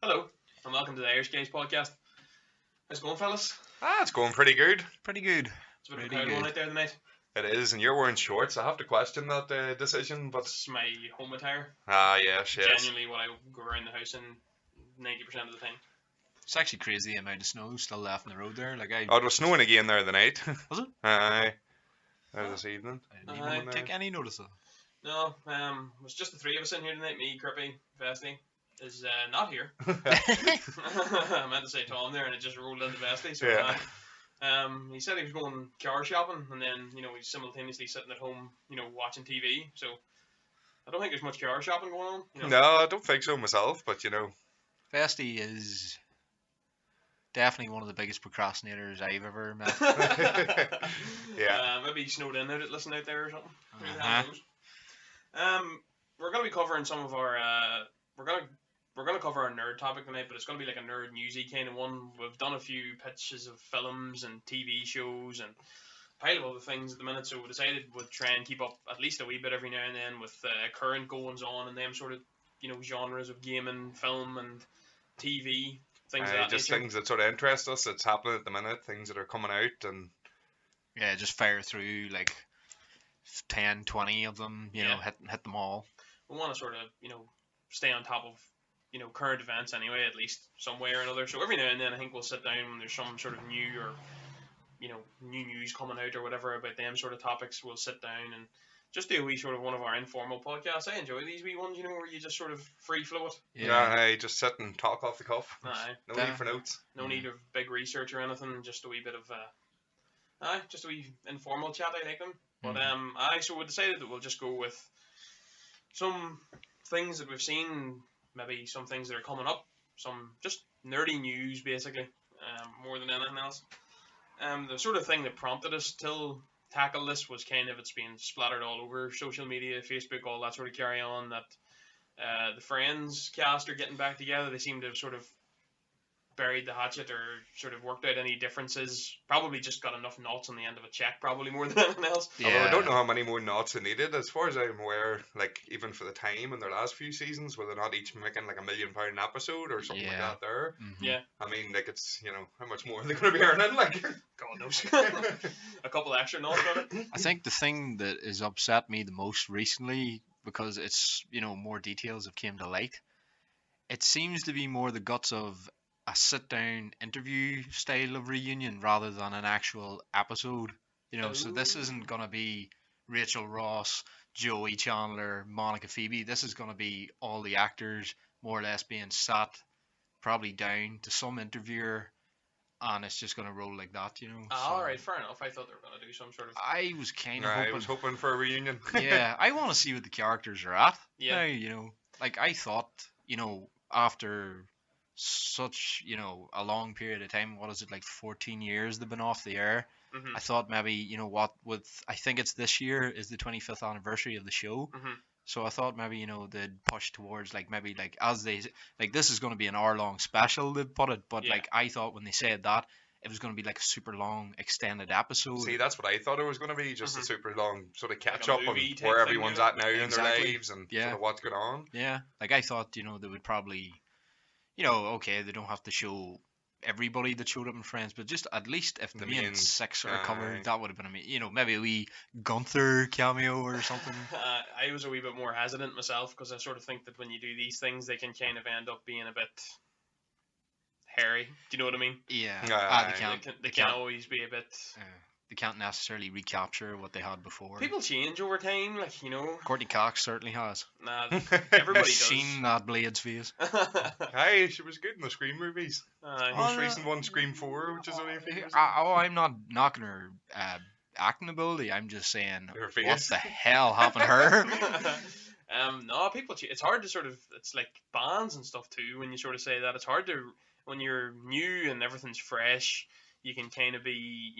Hello, and welcome to the Irish Guys podcast. How's it going, fellas? It's going pretty good. Pretty good. It's a bit of a Pretty cloud one good. out there tonight. It is, and you're wearing shorts. I have to question that decision, but It's my home attire. yes. Genuinely what I go around the house in 90% of the time. It's actually crazy the amount of snow still left on the road there. Like Oh, it was snowing again there the night. Was it? Aye. This evening. I didn't Aye. even take any notice of it. No, it was just the three of us in here tonight. Me, Crippy, Vesty is not here. I meant to say Tom there, and it just rolled into Vesty. So Yeah. he said he was going car shopping, and then he's simultaneously sitting at home, watching TV. So I don't think there's much car shopping going on. No, I don't think so myself, but Vesty is definitely one of the biggest procrastinators I've ever met. Yeah. Maybe he snowed in listening out there or something. Who the Uh-huh. hell knows? We're gonna be covering some of our we're gonna cover our nerd topic tonight, but it's gonna be like a nerd newsy kind of one. We've done a few pitches of films and TV shows and a pile of other things at the minute, so we decided we'd try and keep up at least a wee bit every now and then with current goings on and them sort of genres of gaming, film, and TV things of that just nature. things that sort of interest us. It's happening at the minute. Things that are coming out, and Yeah, just fire through like 10, 20 of them, Yeah. hit them all. We want to sort of stay on top of current events anyway, at least some way or another. So every now and then I think we'll sit down when there's some sort of new or new news coming out or whatever about them sort of topics. We'll sit down and just do a wee sort of one of our informal podcasts. I enjoy these wee ones, where you just sort of free flow it. I just sit and talk off the cuff. Aye. No need for notes. No need of big research or anything, just a wee bit of just a wee informal chat. I like them. But so we decided that we'll just go with some things that we've seen, maybe some things that are coming up, some just nerdy news basically, more than anything else. The sort of thing that prompted us to tackle this was kind of it's been splattered all over social media, Facebook, all that sort of carry on, that the Friends cast are getting back together. They seem to have sort of buried the hatchet or sort of worked out any differences. Probably just got enough knots on the end of a check, probably more than anything else. Although I don't know how many more knots are needed. As far as I'm aware, like even for the time in their last few seasons, were they not each making like £1 million an episode or something like Yeah. that there? Mhm. Yeah. I mean, like it's, how much more are they going to be earning? Like, God knows. A couple extra knots on it. I think the thing that has upset me the most recently, because it's, more details have came to light, it seems to be more the guts of a sit-down interview style of reunion rather than an actual episode. So this isn't going to be Rachel Ross, Joey Chandler, Monica Phoebe. This is going to be all the actors more or less being sat probably down to some interviewer, and it's just going to roll like that, All right, fair enough. I thought they were going to do some sort of. I was kind of I hoping. was hoping for a reunion. Yeah, I want to see what the characters are at. Yeah. Now, like I thought, after such, a long period of time, what is it, like 14 years they've been off the air? Mhm. I thought maybe, I think it's this year is the 25th anniversary of the show. Mhm. So I thought maybe, they'd push towards maybe as they, this is going to be an hour-long special, they'd put it. But Yeah. I thought when they said that, it was going to be like a super long extended episode. See, that's what I thought it was going to be, just a super long sort of catch a up on movie type where thing, everyone's yeah. at now in Exactly. their lives and Yeah. sort of what's going on. Yeah, like I thought, they would probably, okay, they don't have to show everybody that showed up in Friends, but just at least if the main main- 6 are aye. covered, that would have been amazing. Maybe a wee Gunther cameo or something. I was a wee bit more hesitant myself because I sort of think that when you do these things, they can kind of end up being a bit hairy. Do you know what I mean? Yeah, Aye. They can always be a bit. they can't necessarily recapture what they had before. People change over time, like Courtney Cox certainly has. Nah, everybody does. Seen that Blade's face. Hey, she was good in the Scream movies. Aye. Most recent one, Scream 4, which is only a few years. I'm not knocking her acting ability. I'm just saying, Her what face. the hell happened to her? No, people. It's hard to sort of. It's like bands and stuff too. When you sort of say that, it's hard to when you're new and everything's fresh. You can kind of be,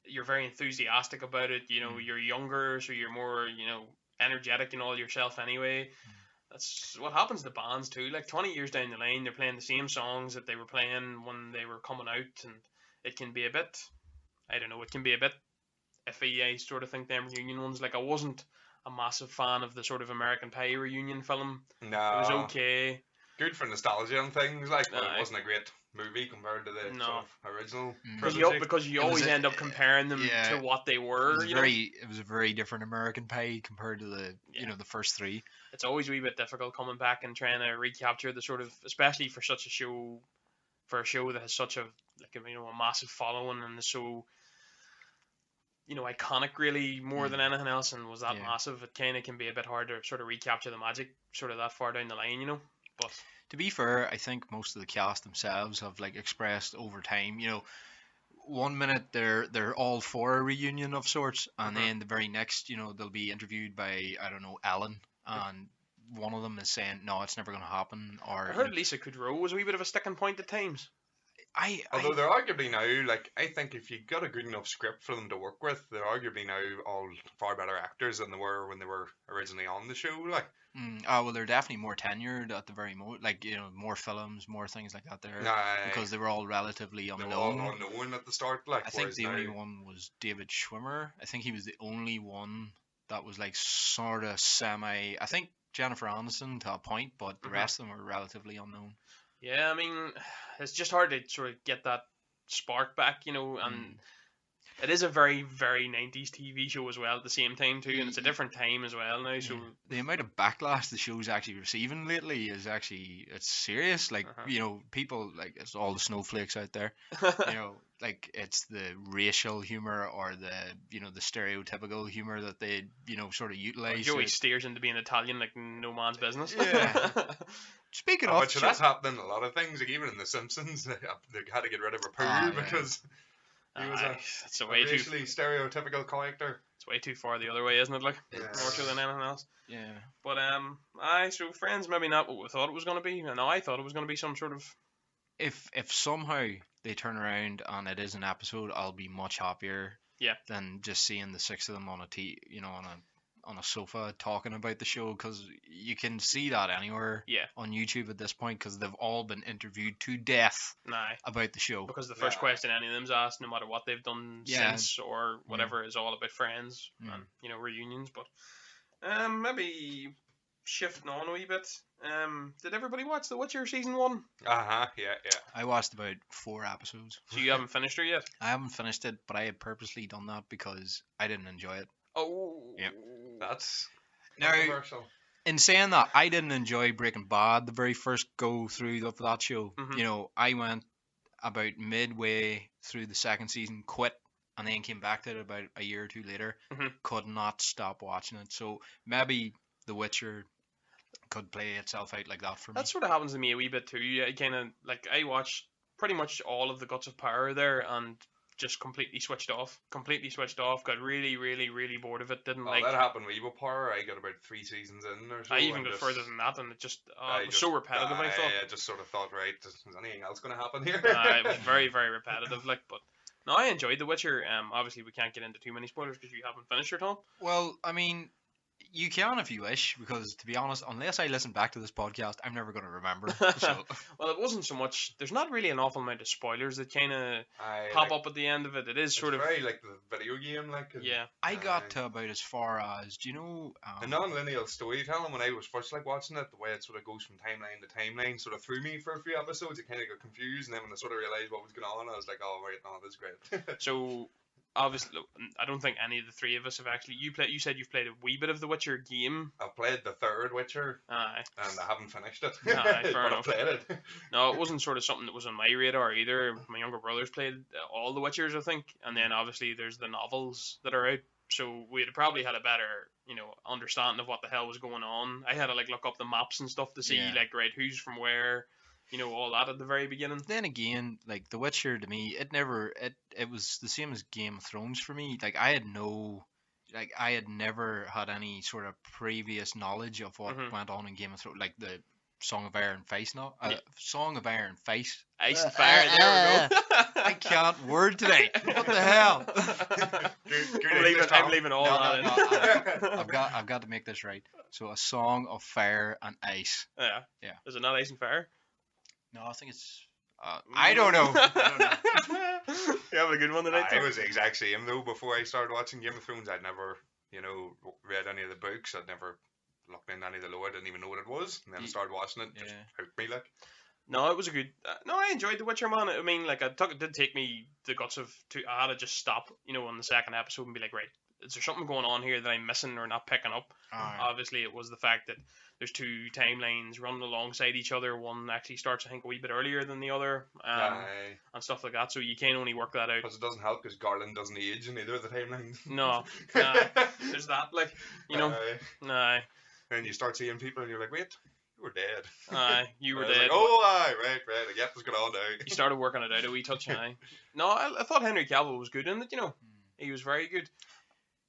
you're very enthusiastic about it. You're younger, so you're more, energetic in all yourself anyway. That's what happens to bands too. Like 20 years down the line, they're playing the same songs that they were playing when they were coming out, and it can be a bit. I don't know. It can be a bit iffy. I sort of think them reunion ones. Like I wasn't a massive fan of the sort of American Pie reunion film. No. It was okay. good for nostalgia and things, like, but Aye. it wasn't a great movie compared to the No. sort of original Because trilogy. you It was always a- end up comparing them yeah, to what they It were. was You know, it was a very different American Pie compared to the Yeah. the first three. it's always a wee bit difficult coming back and trying to recapture the sort of, especially for such a show, that has such a a massive following and is so iconic, really, more than anything else, and was that Yeah. massive. It kind of can be a bit hard to sort of recapture the magic sort of that far down the line, But To be fair, I think most of the cast themselves have expressed over time. 1 minute they're all for a reunion of sorts, and then the very next, they'll be interviewed by, I don't know, Ellen, and one of them is saying no, it's never going to happen. Or I heard Lisa Kudrow was a wee bit of a sticking point at times. Although they're arguably now, I think if you got a good enough script for them to work with, they're arguably now all far better actors than they were when they were originally on the show. well, they're definitely more tenured at the very moment. More films, more things like that there. Because they were all relatively they were unknown. all unknown at the start. I think whereas the now, only one was David Schwimmer. I think he was the only one that was sort of semi. I think Jennifer Aniston to a point, but the rest of them were relatively unknown. Yeah, I mean, it's just hard to sort of get that spark back, and it is a very, very 90s TV show as well at the same time too, and it's a different time as well now, so... The amount of backlash the show's actually receiving lately is it's serious. People, it's all the snowflakes out there, it's the racial humor or the stereotypical humor that they, sort of utilize. Joey steers into being Italian like no man's business. Yeah. Speaking of, but that's happening in a lot of things. Even in The Simpsons, they had to get rid of Rapunzel because he was a racially stereotypical character. It's way too far the other way, isn't it? More so than anything else. Yeah. But so Friends, maybe not what we thought it was going to be. And I thought it was going to be some sort of. If somehow they turn around and it is an episode, I'll be much happier. Yeah. Than just seeing the six of them on on a sofa talking about the show, because you can see that anywhere on YouTube at this point, because they've all been interviewed to death about the show. Because the first question any of them's asked, no matter what they've done since or whatever, is all about Friends and reunions. But maybe shifting on a wee bit. Did everybody watch The Witcher season 1? Yeah. I watched about 4 episodes. So you haven't finished her yet? I haven't finished it, but I had purposely done that because I didn't enjoy it. Oh. Yep. That's controversial. In saying that, I didn't enjoy Breaking Bad the very first go through of that show. I went about midway through the second season, quit, and then came back to it about a year or two later. Could not stop watching it. So maybe The Witcher could play itself out like that for me. That sort of happens to me a wee bit too. I kind of I watched pretty much all of the Guts of Power there and just completely switched off. Got really, really, really bored of it. Didn't like. That happened with Evil Power. I got about 3 seasons in or so. I even got further than that, and it just it was so repetitive. I thought. I just sort of thought, right, is anything else going to happen here? It was very, very repetitive. But no, I enjoyed The Witcher. Obviously we can't get into too many spoilers because you haven't finished your Tom. Well, I mean, you can if you wish, because to be honest, unless I listen back to this podcast, I'm never going to remember. So. Well, it wasn't so much. There's not really an awful amount of spoilers that kind of pop up at the end of it. It is sort of very like the video game, yeah. I got to about as far as, do you know, the non-linear storytelling when I was first watching it, the way it sort of goes from timeline to timeline, sort of threw me for a few episodes. It kind of got confused, and then when I sort of realized what was going on, I was like, oh right, no, this is great. So. Obviously, I don't think any of the three of us have actually. You said you've played a wee bit of the Witcher game. I've played the third Witcher. Aye. And I haven't finished it. Aye, fair enough. I played it. No, it wasn't sort of something that was on my radar either. My younger brothers played all the Witchers, I think, and then obviously there's the novels that are out. So we'd probably had a better, understanding of what the hell was going on. I had to look up the maps and stuff to see right who's from where. All that at the very beginning. Then again, The Witcher to me, it was the same as Game of Thrones for me. I had never had any sort of previous knowledge of what went on in Game of Thrones, the Song of Iron and Face, Song of Iron and Face. Ice and Fire, there we go. I can't word today. What the hell? I'm leaving all that in. I've got to make this right. So a Song of Fire and Ice. Yeah. Is it not Ice and Fire? No, I think it's. I don't know. You have a good one tonight. I was the exact same though. Before I started watching Game of Thrones, I'd never, read any of the books. I'd never looked in any of the low, I didn't even know what it was, and then I Ye- started watching it, just yeah. hooked me like. No, it was a good. No, I enjoyed The Witcher, man. I mean, like, it did take me the guts I had to just stop, on the second episode and be like, right, is there something going on here that I'm missing or not picking up? Aye. Obviously, it was the fact that there's two timelines running alongside each other. One actually starts, I think, a wee bit earlier than the other, Aye. and stuff like that. So you can only work that out. Because it doesn't help because Garland doesn't age in either of the timelines. No, there's that, like, Aye. Aye, And you start seeing people and you're like, wait, you were dead. aye, you were And I was dead. like, oh, aye, right, I get what's going on now. You started working it out a wee touch, aye. No, I thought Henry Cavill was good in it. He was very good.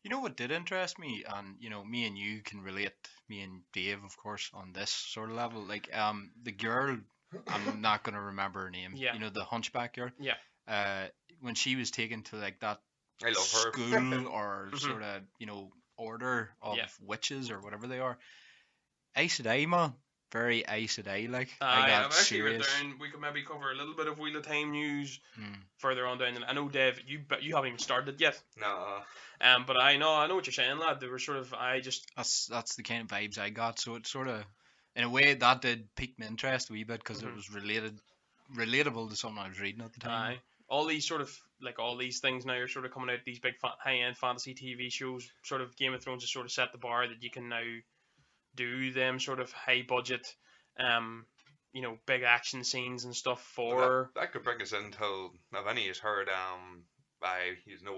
You know what did interest me, and me and you can relate, me and Dave, of course, on this sort of level. Like, the girl, I'm not gonna remember her name. Yeah. The hunchback girl. Yeah. When she was taken to like that I love her. school or Mhm. sort of order of Yeah. witches or whatever they are. Ace Sedai, man, very Ace Sedai. Like, I I've got actually written serious. down. We could maybe cover a little bit of Wheel of Time news Mm. further on down. I know, Dave, you haven't even started yet. No. But I know what you're saying, lad. They were sort of. That's the kind of vibes I got. So it sort of, in a way, that did pique my interest a wee bit because Mhm. it was relatable to something I was reading at the time. All these sort of all these things now are sort of coming out. These big high-end fantasy TV shows, sort of Game of Thrones has sort of set the bar that you can now do them sort of high-budget, big action scenes and stuff for. That could bring us into, if any has heard,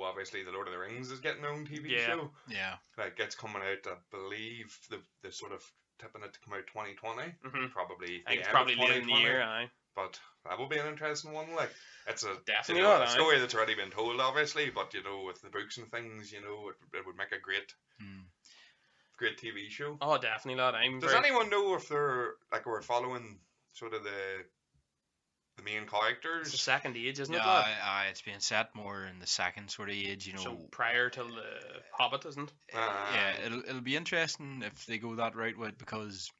obviously the Lord of the Rings is getting their own TV Yeah. show. Yeah. Like, it's coming out, I believe, the sort of tipping it to come out 2020. Mhm. Probably I think the it's end probably of later in the 2020. year. Aye. But that will be an interesting one. Like, it's a Definitely a not, aye. story that's already been told, obviously. But with the books and things, it would make a great TV show. Oh, definitely, lad. Does anyone know if they're we're following sort of the main It's the characters? second age, isn't Yeah, it, lad? it's being set more in the second sort of age, So prior to the Hobbit, isn't? Yeah, it'll be interesting if they go that route with, because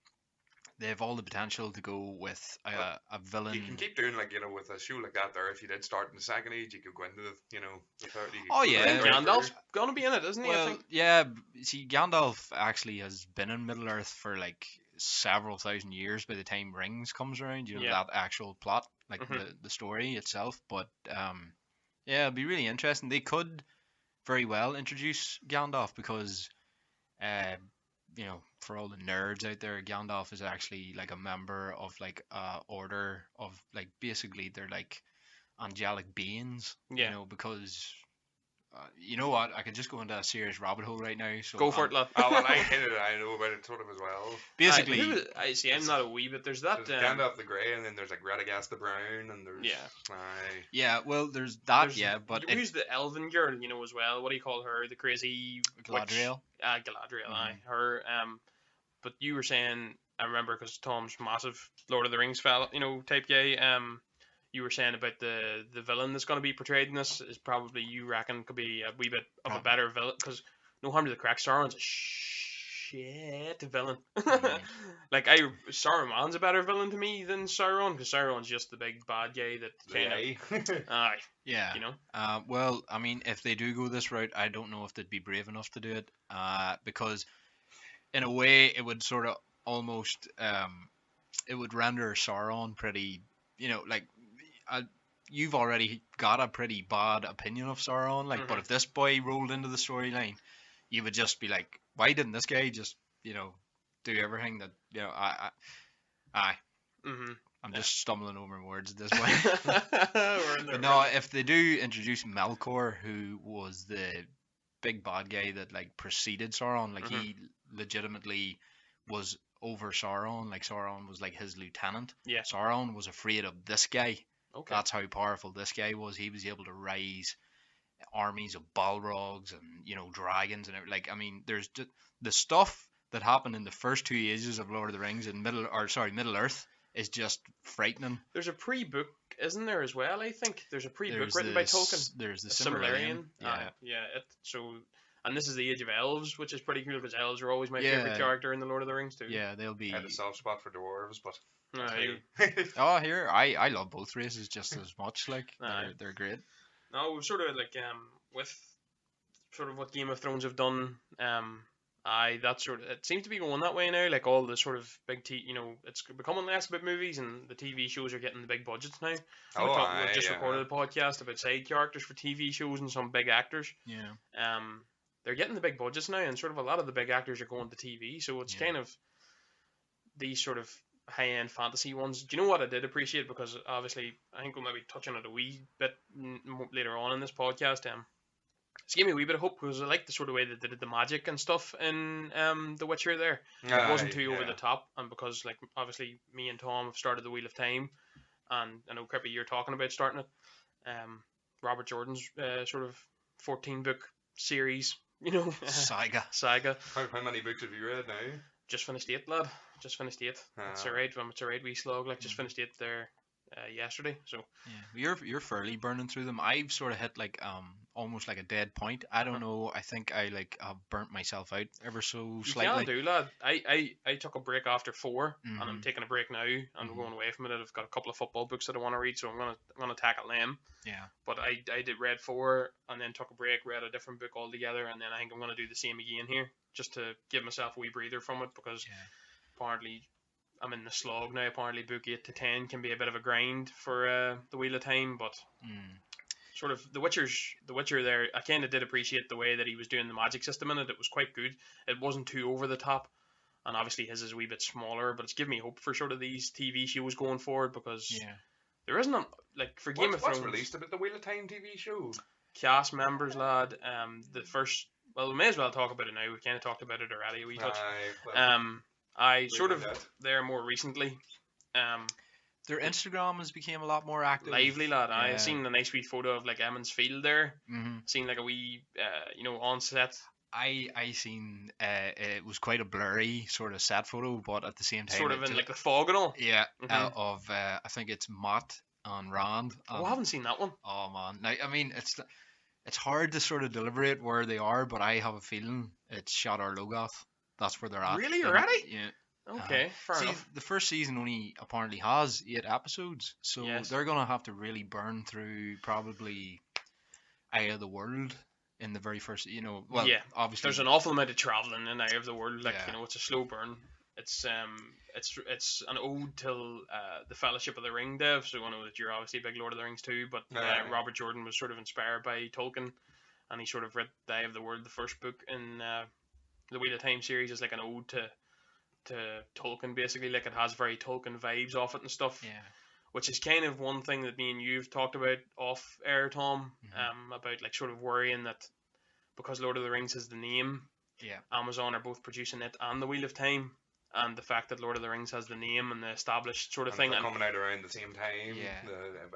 they have all the potential to go with a villain. You can keep doing with a show like that. There, if you did start in the second age, you could go into the third. You could Oh, go yeah. I think right Gandalf's through. gonna be in it, isn't he? I Well, think. yeah, see, Gandalf actually has been in Middle Earth for like several thousand years by the time Rings comes around. Yeah. That actual plot, like Mhm. the story itself. But yeah, it'd be really interesting. They could very well introduce Gandalf because, for all the nerds out there, Gandalf is actually like a member of like a order of like basically they're like angelic beings. Yeah. Because. You know what? I could just go into a serious rabbit hole right now. So Go for it, lad. Oh, well, I know about it sort of as well. Basically, I see. I'm not a wee bit. There's that. There's Gandalf the Grey, and then there's like Radagast the Brown, and there's Yeah. yeah. Well, there's that. There's- Yeah, but who's the elven girl? As well. What do you call her? The crazy witch? Galadriel. Galadriel. Aye. Her. But you were saying, I remember because Tom's massive Lord of the Rings fella, type guy. You were saying about the villain that's going to be portrayed in this is probably, you reckon, could be a wee bit of a better villain, because no harm to the crack, Sauron's a shit villain. Like, Saruman's a better villain to me than Sauron, because Sauron's just the big bad guy that kind of aye, Yeah. Well, I mean, if they do go this route, I don't know if they'd be brave enough to do it. Because in a way, it would sort of almost it would render Sauron pretty, you've already got a pretty bad opinion of Sauron, but if this boy rolled into the storyline, you would just be like, why didn't this guy just, do everything that, I'm just stumbling over words at this point. But no, if they do introduce Melkor, who was the big bad guy that preceded Sauron, he legitimately was over Sauron, Sauron was his lieutenant. Yeah. Sauron was afraid of this guy. Okay. That's how powerful this guy was. He was able to raise armies of Balrogs and dragons and everything. I mean, there's the stuff that happened in the first 2 ages of Lord of the Rings in Middle Earth is just frightening. There's a pre-book, isn't there, as well? I think there's a pre-book written by Tolkien. There's the Silmarillion. Yeah. And this is the Age of Elves, which is pretty cool because elves are always my Yeah. favorite character in the Lord of the Rings too. Yeah, they'll be. I had a soft spot for dwarves, but Aye. Oh, here I love both races just as much. Aye. They're great. No, sort of with sort of what Game of Thrones have done, That sort of, it seems to be going that way now. Like all the sort of big it's becoming less about movies, and the TV shows are getting the big budgets now. We've just recorded a podcast about side characters for TV shows and some big actors. Yeah. They're getting the big budgets now, and sort of a lot of the big actors are going to TV. So it's kind of these sort of high-end fantasy ones. Do you know what I did appreciate? Because obviously, I think we'll maybe touch on it a wee bit later on in this podcast. It's gave me a wee bit of hope because I like the sort of way that they did the magic and stuff in The Witcher there. It wasn't too over the top, and because like obviously me and Tom have started the Wheel of Time, and I know Kirby you're talking about starting it. Robert Jordan's sort of 14-book series, Saga. How many books have you read now? Just finished 8, lad. Just finished 8. It's alright. It's alright. Wee slog. Like just finished 8 there yesterday. So you're fairly burning through them. I've sort of hit like almost like a dead point. I don't know. I think I like have burnt myself out ever so slightly. You can do, lad. I took a break after 4, and I'm taking a break now, and I'm going away from it. I've got a couple of football books that I want to read, so I'm gonna tackle them. Yeah. But I did read 4, and then took a break, read a different book altogether, and then I think I'm gonna do the same again here, just to give myself a wee breather from it, because apparently I'm in the slog now. Apparently book 8 to 10 can be a bit of a grind for the Wheel of Time, but sort of the Witcher there, I kind of did appreciate the way that he was doing the magic system in it. It was quite good. It wasn't too over the top, and obviously his is a wee bit smaller, but it's given me hope for sort of these TV shows going forward, because there isn't like for Game of Thrones. What's released about the Wheel of Time TV show? Cast members, lad. The first. Well, we may as well talk about it now. We kind of talked about it already a wee touch. I sort of there more recently. Their Instagram has become a lot more active. Lively, lad. Yeah. I seen a nice wee photo of like Emmons Field there. Seen like a wee, on set. I seen it was quite a blurry sort of set photo, but at the same time sort of in like the fog and all. Yeah. Of I think it's Matt and Rand. I haven't seen that one. Oh man, now I mean it's hard to sort of deliberate where they are, but I have a feeling it's Shadar Logoth. That's where they're at. Really? Already? Yeah. Okay, fair enough. The first season only apparently has 8 episodes, so they're going to have to really burn through probably Eye of the World in the very first, obviously. There's an awful amount of travelling in Eye of the World, like, it's a slow burn. It's an ode to the Fellowship of the Ring, Dev, so I know that you're obviously a big Lord of the Rings too, but Robert Jordan was sort of inspired by Tolkien, and he sort of read the Eye of the World, the first book in the Wheel of Time series, is like an ode to Tolkien, basically. Like, it has very Tolkien vibes off it and stuff. Yeah. Which is kind of one thing that me and you've talked about off air, Tom, about like sort of worrying that because Lord of the Rings has the name, Amazon are both producing it and the Wheel of Time, and the fact that Lord of the Rings has the name and the established sort of thing, and coming out around the same time,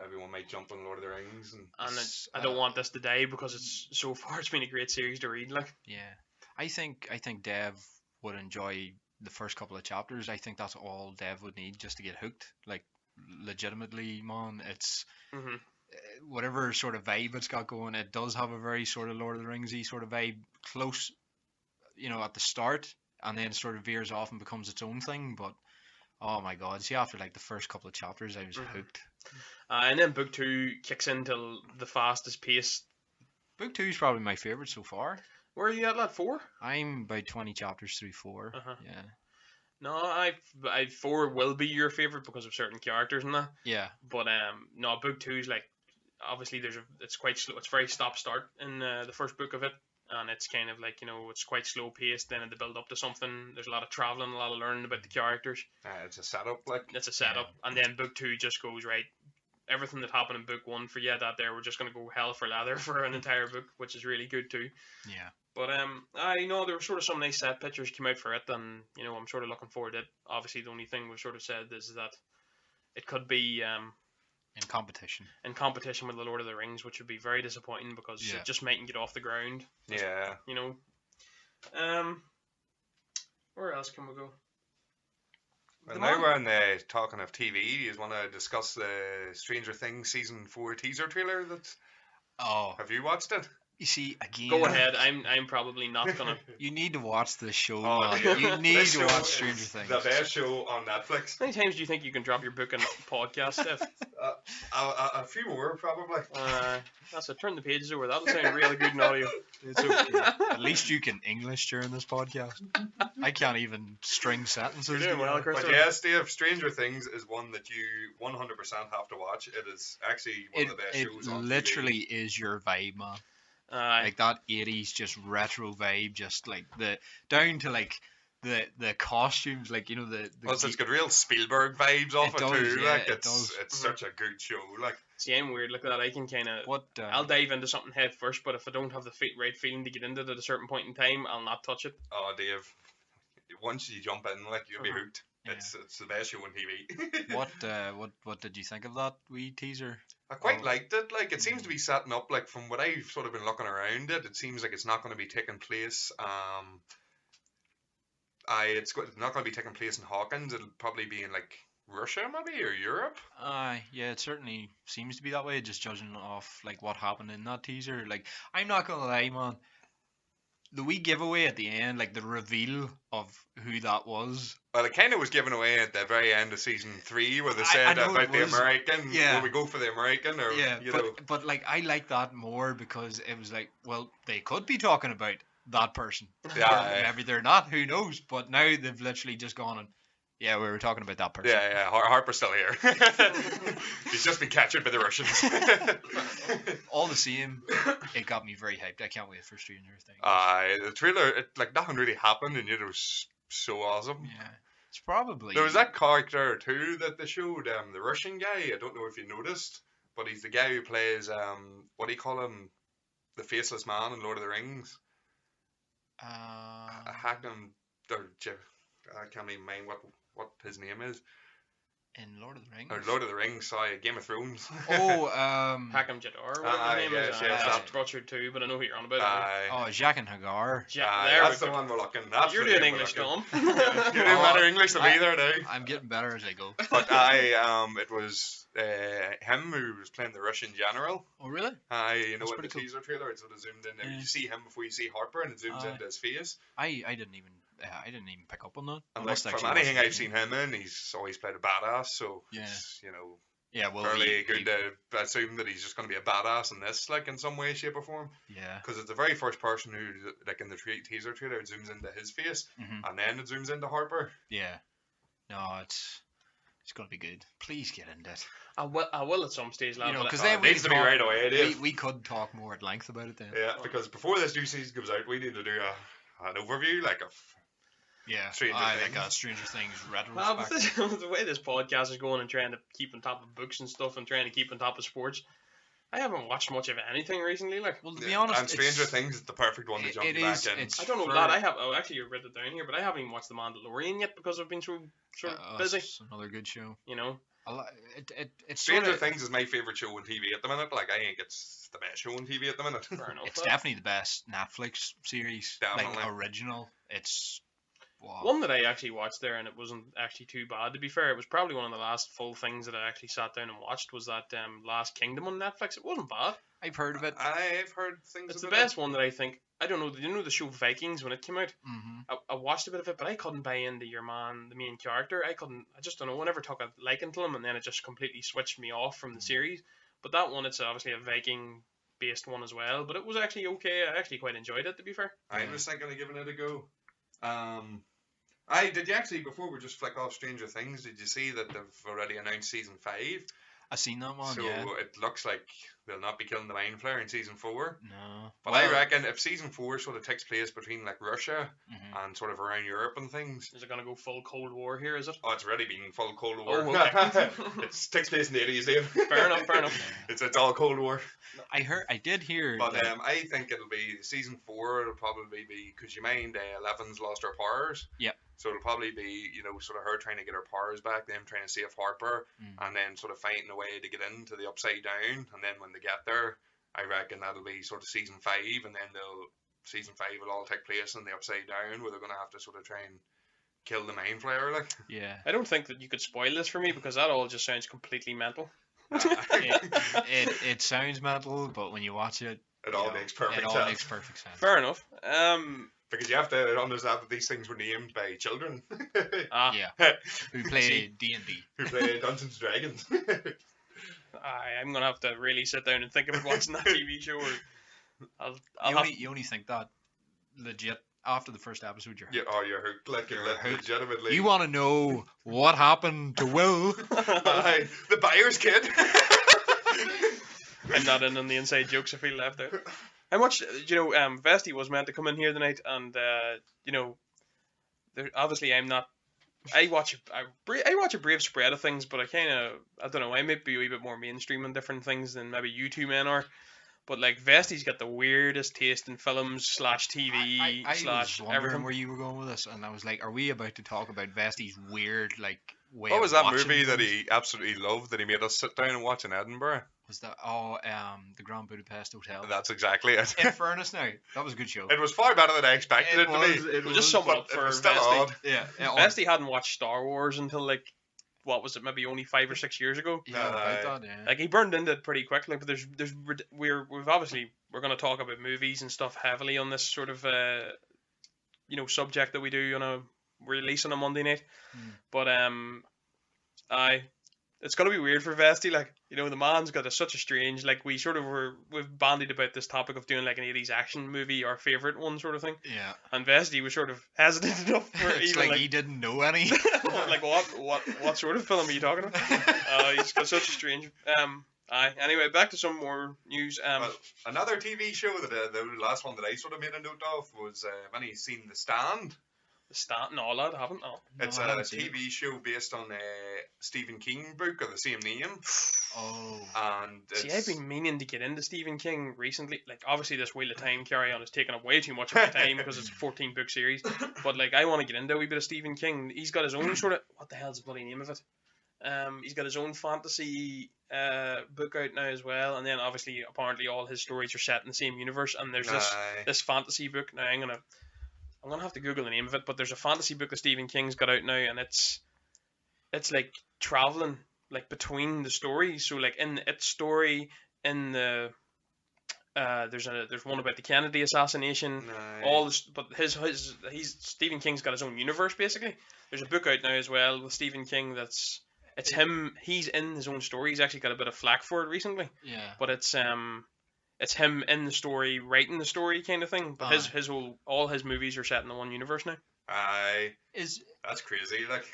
everyone might jump on Lord of the Rings, and I don't want this to die, because it's so far it's been a great series to read. Like, I think Dev would enjoy the first couple of chapters. I think that's all Dev would need just to get hooked. Like, legitimately, man, it's whatever sort of vibe it's got going, it does have a very sort of Lord of the Ringsy sort of vibe, close, at the start, and then sort of veers off and becomes its own thing. But oh my god, see, after like the first couple of chapters, I was hooked. And then book 2 kicks into the fastest pace. Book 2 is probably my favorite so far. Where are you at, lad? 4? I'm about 20 chapters through 4. Yeah. No, I 4 will be your favorite because of certain characters and that. Yeah. But no, book 2 is like, obviously it's quite slow. It's very stop start in the first book of it, and it's kind of like, it's quite slow paced. Then in the build up to something, there's a lot of traveling, a lot of learning about the characters. It's a setup, like. It's a setup, and then book 2 just goes right. Everything that happened in book 1 for that there, we're just gonna go hell for leather for an entire book, which is really good too. Yeah. But I know there were sort of some nice set pictures came out for it, and I'm sort of looking forward to it. Obviously, the only thing we've sort of said is that it could be in competition with the Lord of the Rings, which would be very disappointing, because it just mightn't get off the ground. Yeah. Where else can we go? Well, now we're on the talking of TV. Do you want to discuss the Stranger Things season 4 teaser trailer? Have you watched it? You see, again, Go ahead. I'm probably not gonna. you need to watch the show. Oh, man. dude. You need This to show watch is Stranger Things. The best show on Netflix. How many times do you think you can drop your book in podcast, Steph? A few more, probably. That's it. Turn the pages over. That'll sound really good in audio. It's okay. At least you can English during this podcast. I can't even string sentences. You're doing well, But Christopher. yes, Dave, Stranger Things is one that you 100% have to watch. It is actually one of the best shows on It TV. literally is your vibe, man. Like that 80s just retro vibe, just like down to like the costumes, like, you know, the Plus, it's got real Spielberg vibes off it, does, too. yeah, Like it it's does. such a good show. Like See, I'm weird like that. I can kind of. what I'll dive into something head first, but if I don't have the right feeling to get into it at a certain point in time, I'll not touch it. oh, Dave, once you jump in, like you'll be Mhm. hooked. Yeah. It's the best show on TV. what did you think of that wee teaser? I quite Oh. liked it. Like it seems to be setting up. Like from what I've sort of been looking around it, it seems like it's not going to be taking place. It's not going to be taking place in Hawkins. It'll probably be in like Russia, maybe, or Europe. Yeah, it certainly seems to be that way, just judging off like what happened in that teaser. Like, I'm not gonna lie, man. The wee giveaway at the end, like the reveal of who that was. Well, it kind of was given away at the very end of season 3, where they I said know about it the was. American. Yeah. Will we go for the American, or you know? But like I like that more because it was like, well, they could be talking about that person. Yeah, Maybe they're not. Who knows? But now they've literally just gone and yeah, we were talking about that person. yeah. Harper's still here. He's just been captured by the Russians. All the same, it got me very hyped. I can't wait for Stranger Things. The trailer, like nothing really happened, and yet it was so awesome. Yeah, it's probably There was that character too that they showed, the Russian guy. I don't know if you noticed, but he's the guy who plays what do you call him, the faceless man in Lord of the Rings. Hackman, I can't even mind what his name is. in Lord of the Rings. Or Lord of the Rings, sorry, Game of Thrones. Oh, Hakam Jadar, whatever his name yes, is. yes, That's that- butchered too, but I know who you're on about. oh, Jacques and Hagar. There that's we the go. one we're looking. That's You're the doing name we're English, looking. Tom. You're doing better English than me there now. I'm getting better as I go. But it was him who was playing the Russian general. Oh, really? You know, That's in the pretty cool. teaser trailer, it sort of zoomed in. Yeah. You see him before you see Harper, and it zooms into his face. I didn't even pick up on that. I And like, must from actually anything watch I've it. seen him in, he's always played a badass. So Yeah. it's, you know, Yeah, well, fairly good to assume that he's just going to be a badass in this, like in some way, shape, or form. yeah. Because it's the very first person who, like in the teaser trailer, it zooms into his face, Mhm. and then it zooms into Harper. Yeah. No, it's gonna be good. Please get into it. I will at some stage, lad. You know, but 'cause I- then It we needs to be talk- right away, Dave. We could talk more at length about it then. Yeah, because before this new season comes out, we need to do an overview, like of Yeah. Stranger like Things. a Stranger Things Well, retrospect. with the way this podcast is going and trying to keep on top of books and stuff and trying to keep on top of sports, I haven't watched much of anything recently. Like, Well, to be honest, and Stranger it's- Things is the perfect one to it- jump it back is, in. it's- I don't know, for- lad. Actually read it down here, but I haven't even watched The Mandalorian yet because I've been so sort of busy. It's another good show. You know, It's Stranger sort of, Things is my favorite show on TV at the minute. Like I think it's the best show on TV at the minute. fair enough. it's definitely the best Netflix series, Definitely. like original. It's wow. One that I actually watched there, and it wasn't actually too bad. To be fair, it was probably one of the last full things that I actually sat down and watched. Was that Last Kingdom on Netflix? It wasn't bad. I've heard of it. I've heard things. It's the about best one that I think. I don't know. Did you know the show Vikings when it came out? Mm-hmm. I watched a bit of it, but I couldn't buy into the main character. I just don't know. I never took a liking to him, and then it just completely switched me off from the series. But that one, it's obviously a Viking-based one as well. But it was actually okay. I actually quite enjoyed it, to be fair. I was thinking of giving it a go. Did you actually, before we just flick off Stranger Things, did you see that they've already announced season 5? I seen that one. So Yeah. it looks like they'll not be killing the Mind Flayer in season 4. No. But Well, I reckon if season 4 sort of takes place between like Russia mhm. and sort of around Europe and things. Is it gonna go full Cold War here? Is it? Oh, it's already been full Cold War. Oh, okay. It takes place in the 80s, Dave. Fair enough. Fair enough. It's all Cold War. I did hear. But that- I think it'll be season 4. It'll probably be because you mind Eleven's lost her powers. Yep. So it'll probably be sort of her trying to get her powers back, them trying to save Harper, Mm. and then sort of fighting a way to get into the Upside Down. And then when they get there, I reckon that'll be sort of season 5, and then season 5 will all take place in the Upside Down, where they're gonna have to sort of try and kill the Mind Flayer, like. yeah. I don't think that you could spoil this for me because that all just sounds completely mental. It sounds mental, but when you watch it, It all makes perfect It all sense. makes perfect sense. Fair enough. Because you have to understand that these things were named by children Yeah. Who play D&D. who play Dungeons and Dragons. I'm gonna have to really sit down and think about watching that TV show. Or You only think that legit after the first episode. You're hooked. You're hooked. Like, You're you're hooked. legitimately. You want to know what happened to Will? Aye, the buyer's kid. I'm not in on the inside jokes. I feel left out. How much? Vesti was meant to come in here tonight, and obviously I'm not. I watch a brave spread of things, but I don't know. I might be a wee bit more mainstream on different things than maybe you two men are. But like Vesti's got the weirdest taste in films / TV I was wondering everything. where you were going with this, and I was like, are we about to talk about Vesti's weird way What of was that watching movie that things? he absolutely loved that he made us sit down and watch in Edinburgh? Was that the Grand Budapest Hotel? That's exactly it. In fairness, now that was a good show. It was far better than I expected it to be. We'll just sum it up But it for was still Vesti. odd. Yeah, Vesti hadn't watched Star Wars until like, what was it? Maybe only 5 or 6 years ago. Yeah, about that, yeah. Like he burned into it pretty quickly. But we're going to talk about movies and stuff heavily on this sort of subject that we do on a release on a Monday night. But it's gonna be weird for Vesti. Like, the man's got such a strange, like, we've bandied about this topic of doing like an 80s action movie, our favorite one sort of thing. Yeah. And Vesti was sort of hesitant enough for It's even like he didn't know any. like what sort of film are you talking about? He's got such a strange anyway, back to some more news. Well, another TV show that the last one that I sort of made a note of was when he's seen The Stand. The Stand? No, lad, I haven't. No. It's I a haven't seen TV show based on a Stephen King book of the same name. Oh. And See, I've been meaning to get into Stephen King recently. Like, obviously, this Wheel of Time carry on has taken up way too much of my time because it's a 14-book series. But like, I want to get into a wee bit of Stephen King. He's got his own sort of, what the hell's the bloody name of it? He's got his own fantasy book out now as well, and then obviously, apparently, all his stories are set in the same universe. And there's this fantasy book now. I'm gonna have to Google the name of it, but there's a fantasy book that Stephen King's got out now, and it's like traveling like between the stories. So like in its story, in the there's one about the Kennedy assassination. All this, but Stephen King's got his own universe basically. There's a book out now as well with Stephen King it's him. He's in his own story. He's actually got a bit of flack for it recently. Yeah. But it's him in the story, writing the story kind of thing. But all his movies are set in the one universe now. That's crazy. Like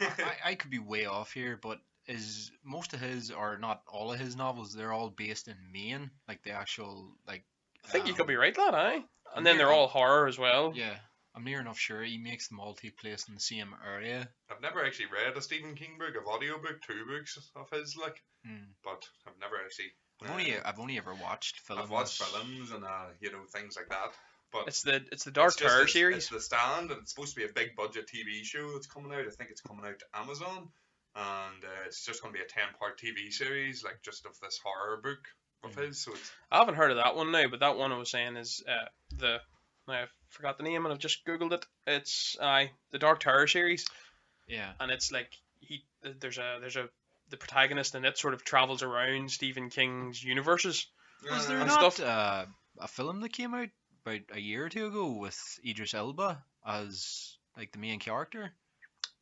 I could be way off here, but is most of his, or not all of his novels, they're all based in Maine, like the actual like. I think you could be right, lad. Aye. And then they're all horror as well. Yeah, I'm near enough sure he makes them all take place in the same area. I've never actually read a Stephen King book, of audiobook, 2 books of his, like, but I've never actually. I've only ever watched films. I've watched films and things like that. But it's the Dark Tower series. It's The Stand, and it's supposed to be a big budget TV show that's coming out. I think it's coming out to Amazon, and it's just going to be a 10-part TV series, like just of this horror book of his. So I haven't heard of that one now, but that one I was saying is I forgot the name and I've just googled it. It's the Dark Tower series. Yeah, and it's like the protagonist in it sort of travels around Stephen King's universes. Was there and not stuff. A film that came out about a year or two ago with Idris Elba as like the main character?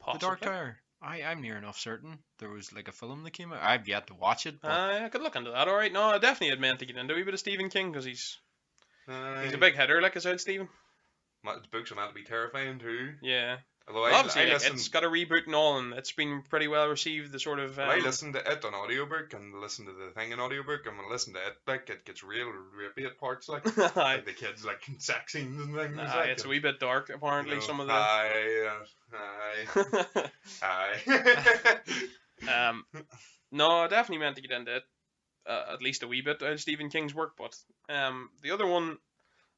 Possibly. The Dark Tower. I'm near enough certain there was like a film that came out. I've yet to watch it. But I could look into that. All right, no, I definitely had meant to get into a wee bit of Stephen King because he's a big hitter, like his old Stephen. The books are meant to be terrifying too. Yeah. Although obviously, it's got a reboot and all, and it's been pretty well received. The sort of I listened to it on audiobook and listened to the thing in audiobook, and when I listen to it, like it gets real rapey at parts, like, like the kids like sex scenes and things. It's a wee bit dark, apparently. Some of the no, I definitely meant to get into it, at least a wee bit out of Stephen King's work. But the other one,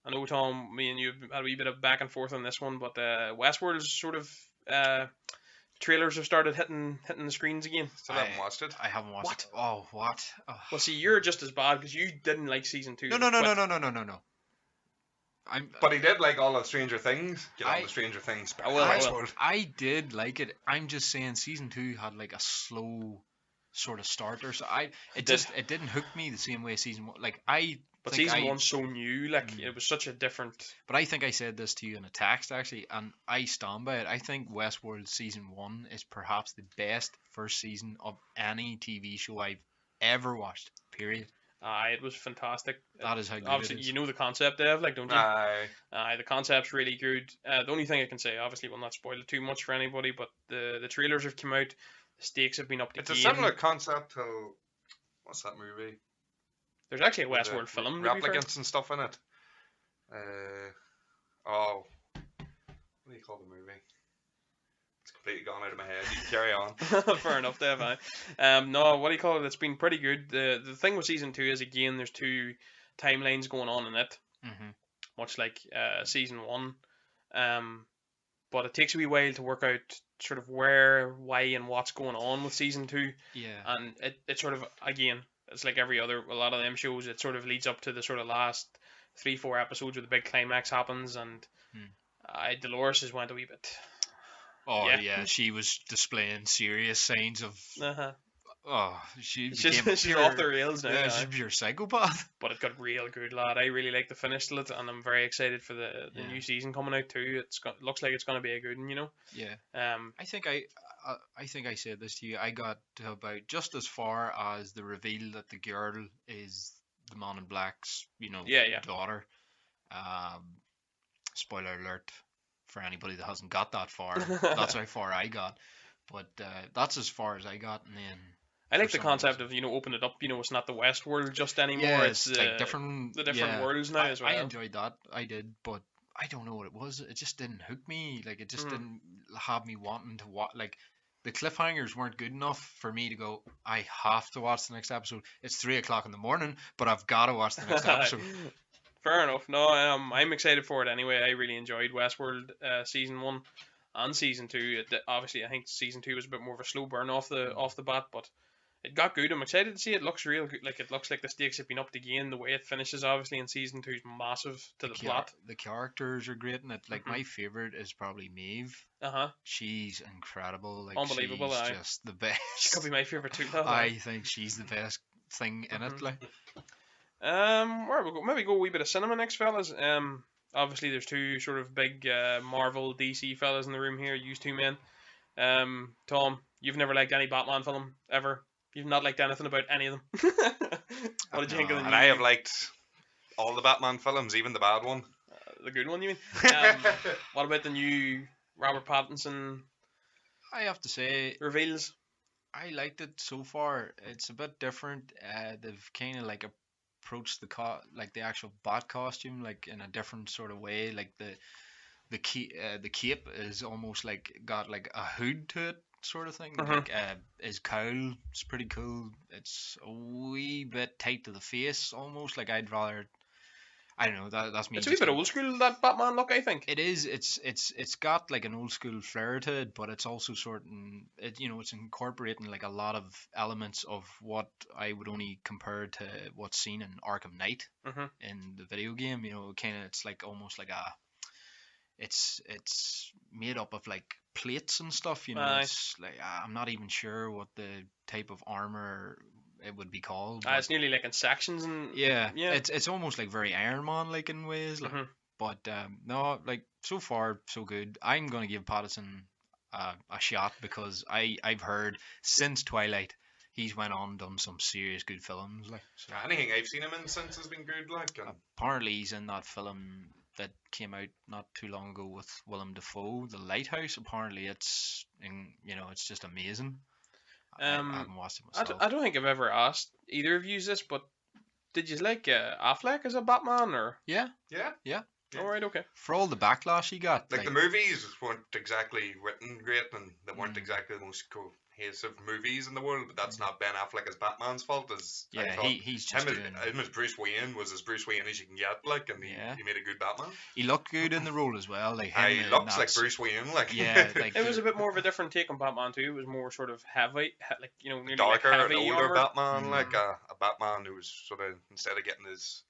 I know, Tom, me and you had a wee bit of back and forth on this one, but Westworld's sort of trailers have started hitting the screens again. Still haven't watched it. I haven't watched it. What? Oh, what? Oh. Well, see, you're just as bad because you didn't like season 2. No. But he did like all of Stranger Things. Get on the Stranger Things. I did like it. I'm just saying season 2 had like a slow sort of starter, so it didn't hook me the same way season 1. Like I But think season I- one's so new, like Mm. it was such a different. But I think I said this to you in a text actually, and I stand by it. I think Westworld season 1 is perhaps the best first season of any TV show I've ever watched. Period. It was fantastic. That is how good Obviously, it is. you know the concept, Dev, like, don't you? Aye. The concept's really good. The only thing I can say, obviously, will not spoil it too much for anybody, but the trailers have come out. The stakes have been upped It's again. a similar concept to what's that movie? There's actually a With the Westworld film. To be fair. replicants and stuff in it. What do you call the movie? It's completely gone out of my head. You can carry on. Fair enough, Dev. No, what do you call it? It's been pretty good. The thing with season 2 is, again, there's two timelines going on in it, Mm-hmm. much like season 1. But it takes a wee while to work out sort of where, why, and what's going on with season 2. Yeah. And it sort of, again, it's like a lot of them shows, it sort of leads up to the sort of last 3-4 episodes where the big climax happens, and Dolores has went a wee bit. Oh Yeah. yeah, she was displaying serious signs of. She She's became she's pure, off the rails now. Yeah, aye. she's a pure psychopath. But it got real good, lad. I really like the finish to it, and I'm very excited for the Yeah. new season coming out too. Looks like it's going to be a good one, you know. Yeah. Um, I think I said this to you. I got to about just as far as the reveal that the girl is the Man in Black's, Yeah. daughter. Spoiler alert for anybody that hasn't got that far. That's how far I got. But that's as far as I got, and then I like for the some concept reason. of open it up. It's not the Westworld just anymore. Yeah, it's like different the different yeah. worlds now as well. I enjoyed that. I did, but I don't know what it was. It just didn't hook me. Like it just Mhm. didn't have me wanting to watch. Like the cliffhangers weren't good enough for me to go. I have to watch the next episode. It's 3 o'clock in the morning, but I've got to watch the next episode. Fair enough. No, I'm excited for it anyway. I really enjoyed Westworld season 1 and season 2. Obviously, I think season 2 was a bit more of a slow burn off the bat, but it got good. I'm excited to see it. Looks real good. Like, it looks like the stakes have been upped again. The way it finishes, obviously, in season 2 is massive to the plot. The characters are great in it. Like Mhm. my favorite is probably Maeve. Uh-huh. She's incredible. Like Unbelievable, she's aye. just the She best. could be my favorite too. Though. I think she's the best thing in Mhm. it. Like Where we go? Maybe go a wee bit of cinema next, fellas. Obviously there's two sort of big Marvel DC fellas in the room here. Used two men. Tom, you've never liked any Batman film ever. You've not liked anything about any of them. What did you think of the And new, I have liked all the Batman films, even the bad one. the good one? You mean? What about the new Robert Pattinson I have to say, reveals? I liked it so far. It's a bit different. They've kind of like approached the actual bat costume like in a different sort of way. Like the cape is almost like got like a hood to it, sort of thing. Mhm. Like his cowl is pretty cool. It's a wee bit tight to the face, almost like I'd rather. I don't know. That's me. It's a wee bit old school, that Batman look, I think. It is. It's got like an old school flair to it, but it's also it's incorporating like a lot of elements of what I would only compare to what's seen in Arkham Knight Mhm. in the video game. Kind of it's like almost like it's made up of like plates and stuff. Aye. It's like I'm not even sure what the type of armor it would be called. It's nearly like in sections and Yeah, yeah. it's almost like very Iron Man like in ways. Like, Mhm. but no, like so far so good. I'm gonna give Pattinson a shot because I've heard since Twilight he's went on and done some serious good films. Like so Anything I've seen him in since has been good. Like, and apparently he's in that film that came out not too long ago with Willem Dafoe, The Lighthouse. Apparently it's it's just amazing. I haven't watched it myself. I don't think I've ever asked either of you this, but did you like Affleck as a Batman or? yeah, Yeah. All right, okay. For all the backlash he got, like the movies weren't exactly written great, and they weren't Mm. exactly the most cohesive movies in the world. But that's not Ben Affleck as Batman's fault. As I yeah, thought. he's just doing. him as Bruce Wayne was as Bruce Wayne as you can get. Like, and Yeah. he made a good Batman. He looked good in the role as well. Like He him in looks that like Bruce Wayne. Like, Yeah, like It was a bit more of a different take on Batman too. It was more sort of heavy, like nearly darker like and heavy older armor. Batman, Mm. like a Batman who was sort of, instead of getting his,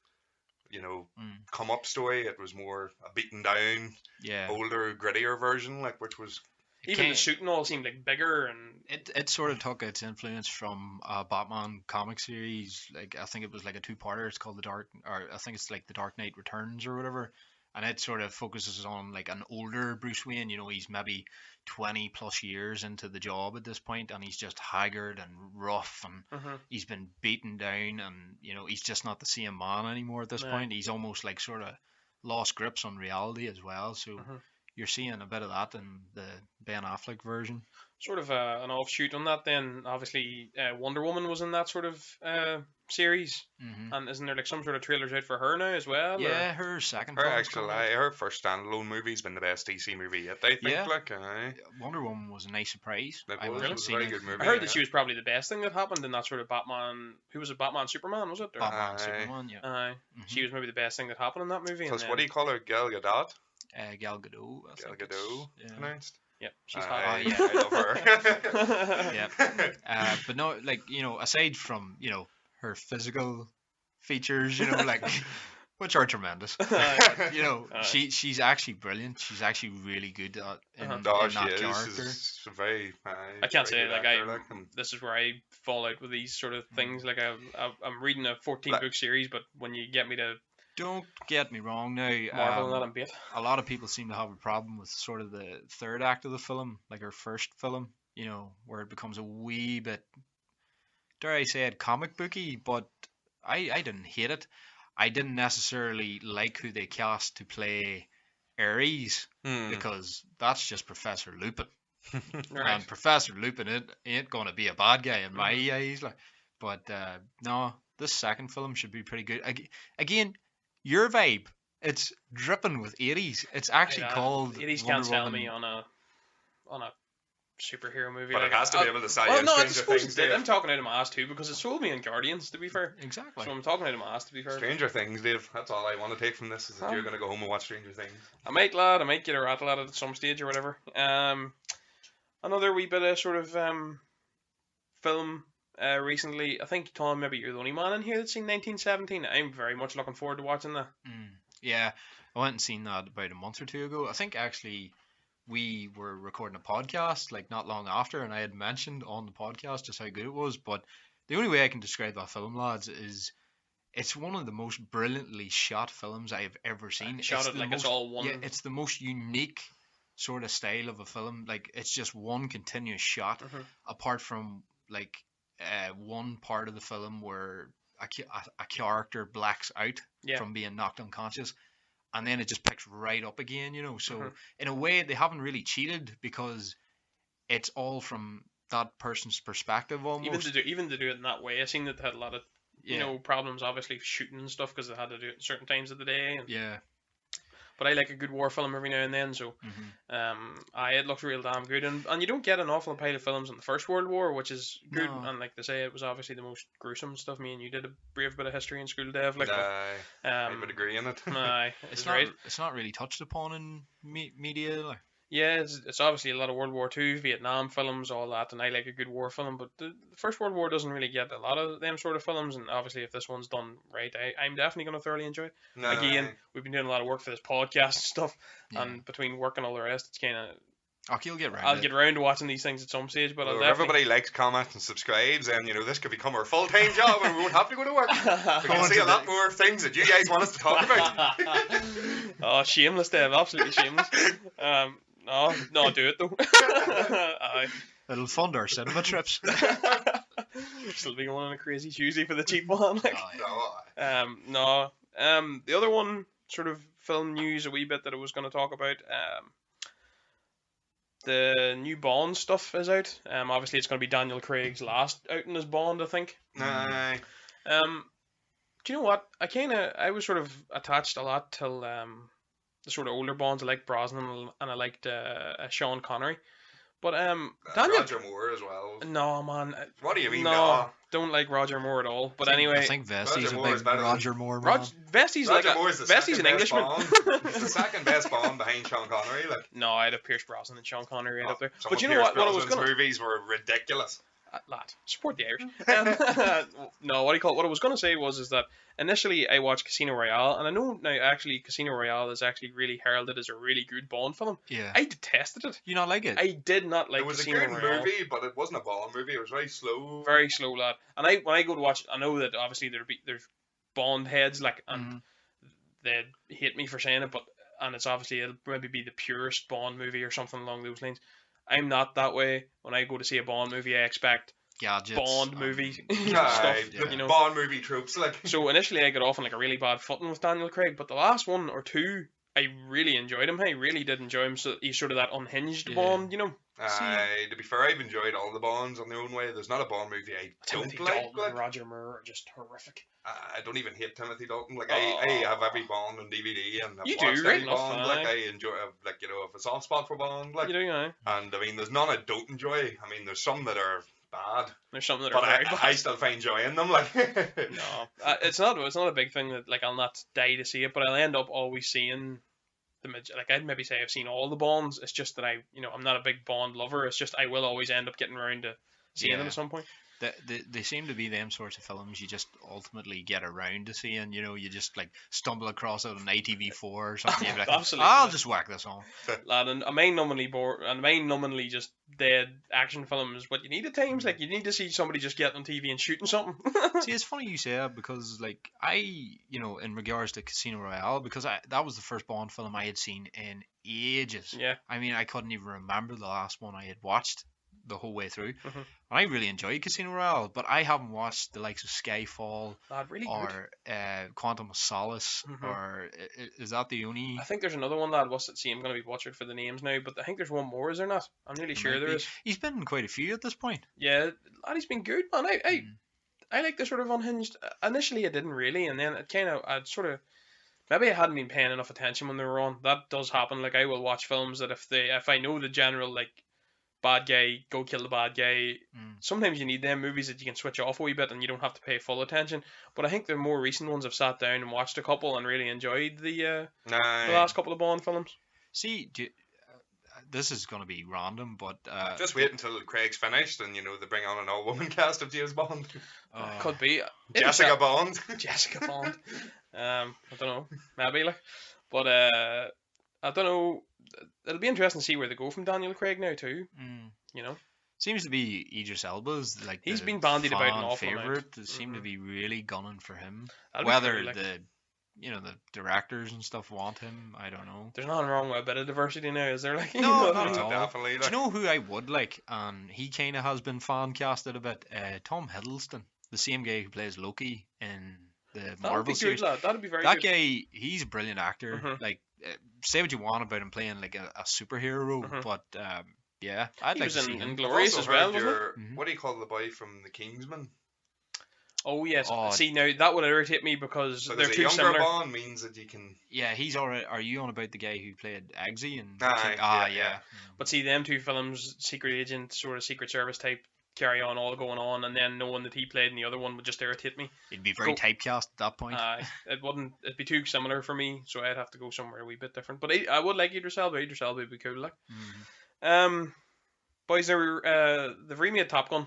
come up story, it was more a beaten down, yeah, older, grittier version, like, which was Even the suit and all seemed like bigger and. It sort of took its influence from a Batman comic series. Like I think it was like a two-parter. It's called I think it's like the Dark Knight Returns or whatever. And it sort of focuses on like an older Bruce Wayne. You know, he's maybe 20 plus years into the job at this point, and he's just haggard and rough, and he's been beaten down, and you know he's just not the same man anymore at this point. He's almost like sort of lost grips on reality as well. So you're seeing a bit of that in the Ben Affleck version. Sort of an offshoot on that then. Obviously, Wonder Woman was in that sort of series. And isn't there like some sort of trailers out for her now as well? Yeah, her second film. Her first standalone movie's been the best DC movie yet, I think. Wonder Woman was a nice surprise. It was a very good movie. I heard that she was probably the best thing that happened in that sort of Batman. Who was it? Batman Superman, was it? Or? Batman Superman, yeah. She was maybe the best thing that happened in that movie. Plus, what do you call her? Gal Gadot? Gal Gadot. Gal Gadot, pronounced. Yep, she's hot. Yeah, I love her. Yeah. But no, like, you know, aside from, you know, her physical features, you know, like, which are tremendous, you know, she's actually brilliant. She's actually really good in that character. She's very, I can't say, like, this is where I fall out with these sort of things. Like, I'm reading a 14-book series, but when you get me to... Don't get me wrong now. Marvel and that bit. A lot of people seem to have a problem with sort of the third act of the film, like her first film, you know, where it becomes a wee bit, dare I say it, comic booky, but I didn't hate it. I didn't necessarily like who they cast to play Ares, because that's just Professor Lupin. Right. And Professor Lupin ain't going to be a bad guy in my eyes. Like, but no, this second film should be pretty good. Again, your vibe, it's dripping with 80s. It's actually called 80s can't sell me on a superhero movie. But like, it has to be able to sell you Stranger Things. I'm talking out of my ass too, because it sold me in Guardians, to be fair. Exactly. So I'm talking out of my ass, to be fair. Stranger Things, Dave. That's all I want to take from this, is that you're going to go home and watch Stranger Things. I might, lad. I might get a rattle at it at some stage or whatever. Another wee bit of sort of film recently. I think, Tom, maybe you're the only man in here that's seen 1917. I'm very much looking forward to watching that. Yeah, I went and seen that about a month or two ago. I think actually we were recording a podcast like not long after, and I had mentioned on the podcast just how good it was. But the only way I can describe that film, lads, is it's one of the most brilliantly shot films I have ever seen. It's all one. Yeah, it's the most unique sort of style of a film. Like, it's just one continuous shot, apart from like one part of the film where a character blacks out from being knocked unconscious, and then it just picks right up again, you know. So in a way, they haven't really cheated, because it's all from that person's perspective almost. Even to do it in that way, I seen that they had a lot of you know, problems obviously shooting and stuff, because they had to do it at certain times of the day. And, but I like a good war film every now and then, so it looks real damn good. And you don't get an awful pile of films in the First World War, which is good. No. And like they say, it was obviously the most gruesome stuff. Me and you did a brave bit of history in school, Dev. Like, I would agree in it. It's not really touched upon in media. Like. Yeah, it's obviously a lot of World War II, Vietnam films, all that, and I like a good war film, but the First World War doesn't really get a lot of them sort of films, and obviously if this one's done right, I'm definitely going to thoroughly enjoy it. Again, we've been doing a lot of work for this podcast and stuff, and between work and all the rest, it's kind of... I'll get around to watching these things at some stage, but if everybody likes, comments, and subscribes, and this could become our full-time job, and we won't have to go to work. We can see a lot more things that you guys want us to talk about. Oh, shameless, Dave, absolutely shameless. No, do it though. It'll fund our cinema trips. Still be going on a crazy Tuesday for the cheap one. Like. No. The other one, sort of film news a wee bit that I was going to talk about. The new Bond stuff is out. Obviously it's going to be Daniel Craig's last outing as Bond, I think. Aye. Do you know what? I was sort of attached a lot till the sort of older Bonds. I liked Brosnan and I liked Sean Connery. But Roger Moore as well. No, man. What do you mean? No, don't like Roger Moore at all. But anyway, I think Vestie's a big Roger Moore man. Vestie's an Englishman. He's the second best Bond behind Sean Connery. Like, no, I'd have Pierce Brosnan and Sean Connery right up there. But you know what? Brosnan's movies were ridiculous. Lad, support the Irish. No, what I was going to say is that initially I watched Casino Royale, and I know now actually Casino Royale is actually really heralded as a really good Bond film. Yeah. I detested it. You not like it? I did not like It was Casino a good Royale. movie, but it wasn't a Bond movie. It was very slow. Very slow, lad. And when I go to watch, I know that obviously there's Bond heads and they hate me for saying it, and it's obviously it'll maybe be the purest Bond movie or something along those lines. I'm not that way. When I go to see a Bond movie, I expect gadgets, Bond movie stuff. The You know. Bond movie tropes, like. So initially I got off on like a really bad footing with Daniel Craig, but the last one or two, I really enjoyed him. I really did enjoy him. So he's sort of that unhinged Bond, you know. To be fair, I've enjoyed all the Bonds on their own way. There's not a Bond movie I Timothy don't like. Dalton and Roger Moore are just horrific. I don't even hate Timothy Dalton. Like I have every Bond on DVD and I've You watched do, right every enough, Bond. aye. Like I enjoy, like you know, if a soft spot for Bond, like. You do, aye. And I mean, there's none I don't enjoy. I mean, there's some that are bad, There's some that but are very bad. I still find joy in them. Like. No, it's not a big thing that like I'll not die to see it, but I'll end up always seeing like I'd maybe say I've seen all the Bonds. It's just that I'm not a big Bond lover. It's just I will always end up getting around to seeing them at some point. They seem to be them sorts of films you just ultimately get around to seeing. You know, you just like stumble across it on ITV4 or something. You're like, Absolutely. I'll just whack this on. Lad, and a mind-numbingly just dead action film is what you need at times. Like you need to see somebody just get on TV and shooting something. See, it's funny you say that because like in regards to Casino Royale, because that was the first Bond film I had seen in ages. Yeah. I mean, I couldn't even remember the last one I had watched the whole way through. Mm-hmm. And I really enjoyed Casino Royale, but I haven't watched the likes of Skyfall Really or Quantum of Solace, or is that the only? I think there's another one, lad. What's it? See, I'm going to be butchered for the names now, but I think there's one more. Is there not? I'm nearly sure there is. He's been in quite a few at this point. Yeah, lad, he's been good, man. I like the sort of unhinged. Initially, I didn't really, and then it kind of, maybe I hadn't been paying enough attention when they were on. That does happen. Like I will watch films that if I know the general like bad guy, go kill the bad guy. Sometimes you need them movies that you can switch off a wee bit and you don't have to pay full attention. But I think the more recent ones I've sat down and watched a couple and really enjoyed the last couple of Bond films. See, this is going to be random, but just wait until Craig's finished and they bring on an all-woman cast of James Bond. Could be Jessica Bond. Jessica Bond. I don't know, maybe like, but I don't know. It'll be interesting to see where they go from Daniel Craig now too. You know, seems to be Idris Elba's like he's been bandied about an awful favorite. They seem to be really gunning for him. Whether the directors and stuff want him, I don't know. There's nothing wrong with a bit of diversity now, is there? Like, no, not at all. Definitely. Do you know who I would like? And he kind of has been fan casted a bit. Tom Hiddleston, the same guy who plays Loki in the Marvel series. That'd be very good. That guy, he's a brilliant actor. Like, say what you want about him playing like a superhero role, but yeah, I'd like to see him. Inglorious as well, wasn't it? What do you call the boy from The Kingsman? Oh yes. See, now that would irritate me because so they're too similar. Younger Bond means that you can. Yeah, he's alright. Are you on about the guy who played Eggsy and? Yeah. But see, them two films, Secret Agent, sort of Secret Service type, carry on all going on, and then knowing that he played in the other one would just irritate me. It'd be very typecast at that point. It'd be too similar for me, so I'd have to go somewhere a wee bit different. But I would like Idris Elba. Idris Elba would be cool, like. Boys, they've remade Top Gun.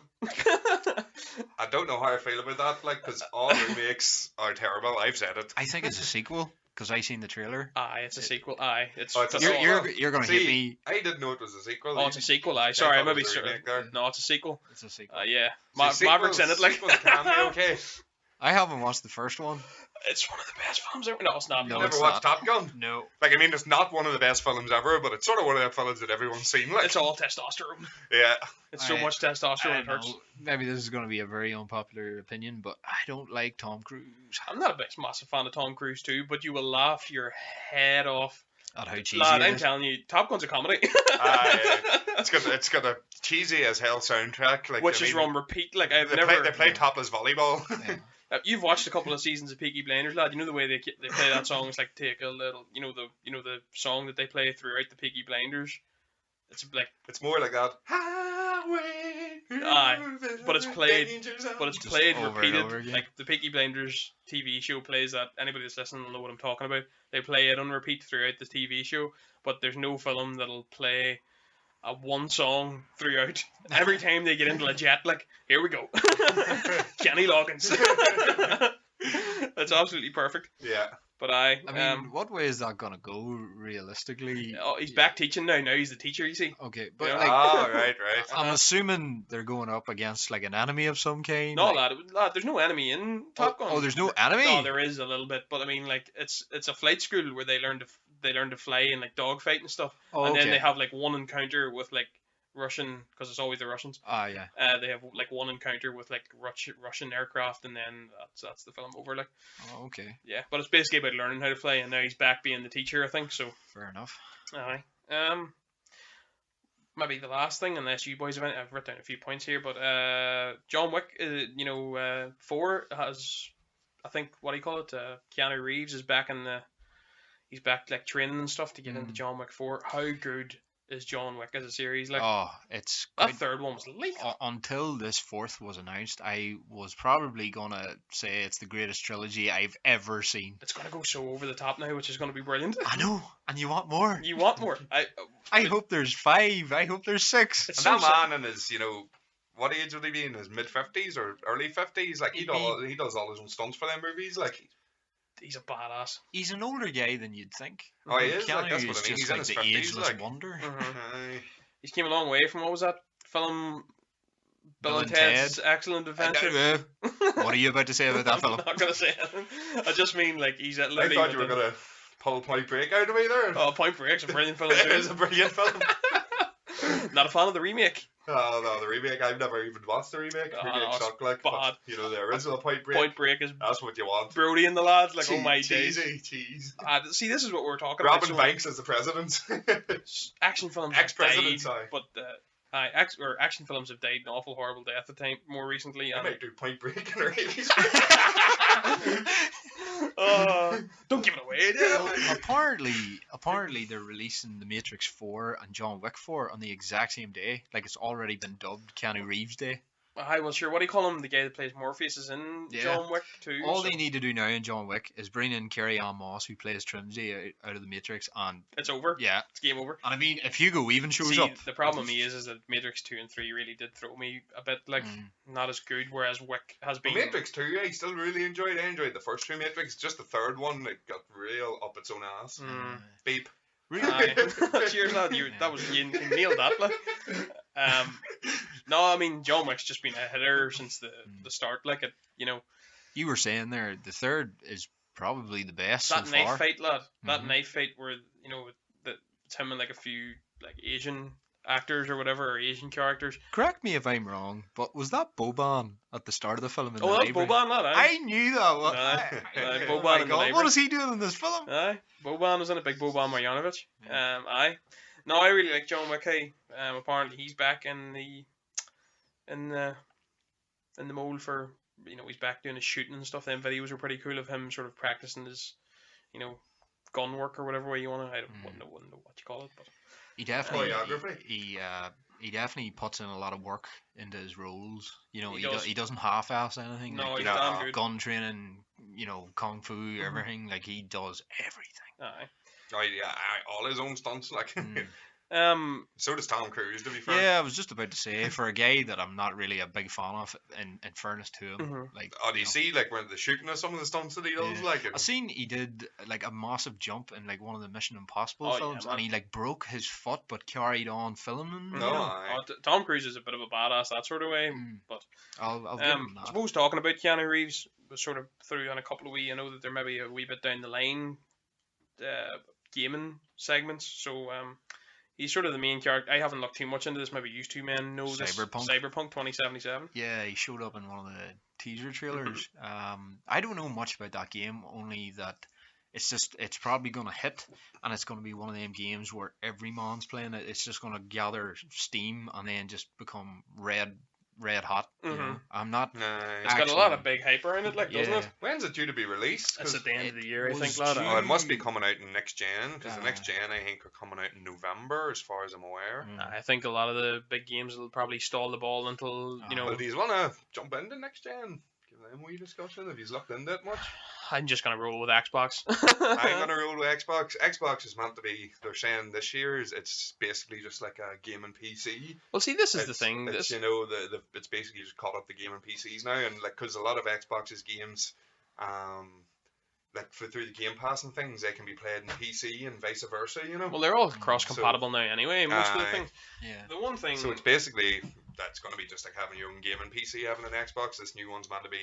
I don't know how I feel about that, like, because all remakes are terrible. I've said it. I think it's a sequel because I seen the trailer. It's a sequel. It's you're gonna hit me. I didn't know it was a sequel. Oh, it's a sequel. Sorry, maybe. No, it's a sequel. It's a sequel. Yeah, Maverick's in it. Like, can be okay. I haven't watched the first one. It's one of the best films ever. No, it's not. You never watched Top Gun? No. Like, I mean, it's not one of the best films ever, but it's sort of one of the films that everyone's seen. Like, it's all testosterone. Yeah. It's so much testosterone, it hurts. Maybe this is going to be a very unpopular opinion, but I don't like Tom Cruise. I'm not a massive fan of Tom Cruise too, but you will laugh your head off. At how cheesy Lad, it I'm is. telling you, Top Gun's a comedy. It's got a cheesy as hell soundtrack, like, which is on repeat. Like, they play topless volleyball. Yeah. You've watched a couple of seasons of Peaky Blinders, lad. You know the way they play that song. It's like take a little, the song that they play throughout the Peaky Blinders. It's like more like that. But it's played over repeated. and over again. Like the Peaky Blinders TV show plays that. Anybody that's listening will know what I'm talking about. They play it on repeat throughout the TV show, but there's no film that'll play one song throughout. Every time they get into a jet, like, here we go. Kenny Loggins. That's absolutely perfect. Yeah. But I mean, what way is that gonna go realistically? he's back teaching now. Now he's the teacher, you see. Okay, but Yeah. like, Right. I'm assuming they're going up against like an enemy of some kind. No, like, lad, there's no enemy in Top Gun. Oh, there's no enemy. No, there is a little bit, but I mean, like, it's a flight school where they learn to fly and like dogfight and stuff, Oh, and then okay. they have like one encounter with like Russian, because it's always the Russians. Ah, yeah. They have like one encounter with like Russian aircraft, and then that's the film over. Like, Oh, okay. yeah, but it's basically about learning how to fly, and now he's back being the teacher, I think. So, Fair enough. aye. Maybe the last thing, unless you boys have any, I've written down a few points here, but John Wick, 4 has, I think, what do you call it? Keanu Reeves is back he's back like training and stuff to get into John Wick 4. How good is John Wick as a series? Like, Oh, it's that quite, third one was lethal. until this fourth was announced, I was probably gonna say it's the greatest trilogy I've ever seen. It's gonna go so over the top now, which is gonna be brilliant. I know, and you want more. You want more? I hope there's 5. I hope there's 6. It's And so that man in his, what age would he be in? His mid-50s or early 50s? Like, he does all his own stunts for them movies. Like, he's a badass. He's an older guy than you'd think. oh, he is. Keanu Like, that's is what I mean. just He's in like his the 50s. ageless Like, wonder. aye. He's came a long way from, what was that film? Bill and Ted. Ted's Excellent Adventure. What are you about to say about that film? I'm not gonna say anything. I just mean, like, he's at I literally. thought you were going to pull Point Break out of me there. Oh, Point Break's a brilliant film. It too. is a brilliant film. Not a fan of the remake. Oh, no, the remake. I've never even watched the remake. Oh, Remake it's sucked, like, bad. but, the original Point Break. Point Break is That's what you want. Brody and the lads. Like, oh my days. Cheesy, cheese. See, this is what we're talking Robin about. Banks as the president. Action films have Ex-president, died, sorry. but action films have died an awful horrible death at time more recently. I And might do Point Break in the 80s. don't give it away. dude. Apparently they're releasing The Matrix 4 and John Wick 4 on the exact same day. Like, it's already been dubbed Keanu Reeves Day. Hi, well, sure. What do you call him? The guy that plays Morpheus is in Yeah. John Wick too. All so they need to do now in John Wick is bring in Carrie-Anne Moss, who plays Trinity out of The Matrix, and it's over. yeah. It's game over. And I mean, if Hugo Weaving shows See, up, the problem is that Matrix 2 and 3 really did throw me a bit, like, not as good, whereas Wick has been. Matrix 2, I still really enjoyed. I enjoyed the first two Matrix. Just the third one, it got real up its own ass. Beep. Aye. Cheers, lad. You nailed that, like. No, I mean, John Wick's just been a hitter since the start, like, you were saying there, the third is probably the best that so knife far. fight, lad. That knife fight where, it's him and, like, a few, like, Asian actors or whatever, or Asian characters. Correct me if I'm wrong, but was that Boban at the start of the film in the Oh, that's library? Boban, lad. I knew that. Aye. Oh Boban my in the God, library. what is he doing in this film? Aye, Boban was in a big Boban Marjanovic. Aye. No, I really like John Wick. Apparently he's back in the mold for, he's back doing his shooting and stuff. Them videos were pretty cool of him sort of practicing his, gun work or whatever way you want to. I don't know what you call it, but He definitely Choreography. he definitely puts in a lot of work into his roles. He does. He doesn't half-ass anything. No, like, he's damn good. gun training, kung fu, everything. Like, he does everything. Aye. Oh, yeah, all his own stunts, like. So does Tom Cruise, to be fair. Yeah, I was just about to say, for a guy that I'm not really a big fan of, in fairness to him, like. Oh, do you see, like, when the shooting of some of the stunts that he does, Yeah. like. I seen he did like a massive jump in like one of the Mission Impossible Oh, yeah, films, man. and he like broke his foot but carried on filming. No, aye. Tom Cruise is a bit of a badass that sort of way, but I'll give him I that. suppose talking about Keanu Reeves was sort of threw on a couple of I know that there may be a wee bit down the line gaming segments, so he's sort of the main character. I haven't looked too much into this. Maybe you two men know this. Cyberpunk 2077. Yeah, he showed up in one of the teaser trailers. I don't know much about that game, only that it's probably gonna hit, and it's gonna be one of them games where every man's playing it. It's just gonna gather steam and then just become red hot. You know? I'm not. Nice. It's got a lot of big hype around it, like, doesn't Yeah. it? When's it due to be released? It's 'Cause- at the end of the year, I was think, lad. due- Oh, it must be coming out in next gen, because the Uh, next gen, I think, are coming out in November, as far as I'm aware. I think a lot of the big games will probably stall the ball until, Well, do you want to jump into next gen? Give them a wee discussion, if you've looked into it much. I'm just gonna roll with Xbox. I'm gonna roll with Xbox. Xbox is meant to be. They're saying this year's it's basically just like a gaming PC. Well, see, this is the thing. It's you know it's basically just caught up the gaming PCs now, and like because a lot of Xbox's games, like through the Game Pass and things, they can be played in PC and vice versa. You know. Well, they're all cross-compatible now anyway. Most of the things. Yeah. The one thing. So it's basically that's gonna be just like having your own gaming PC, having an Xbox. This new one's meant to be.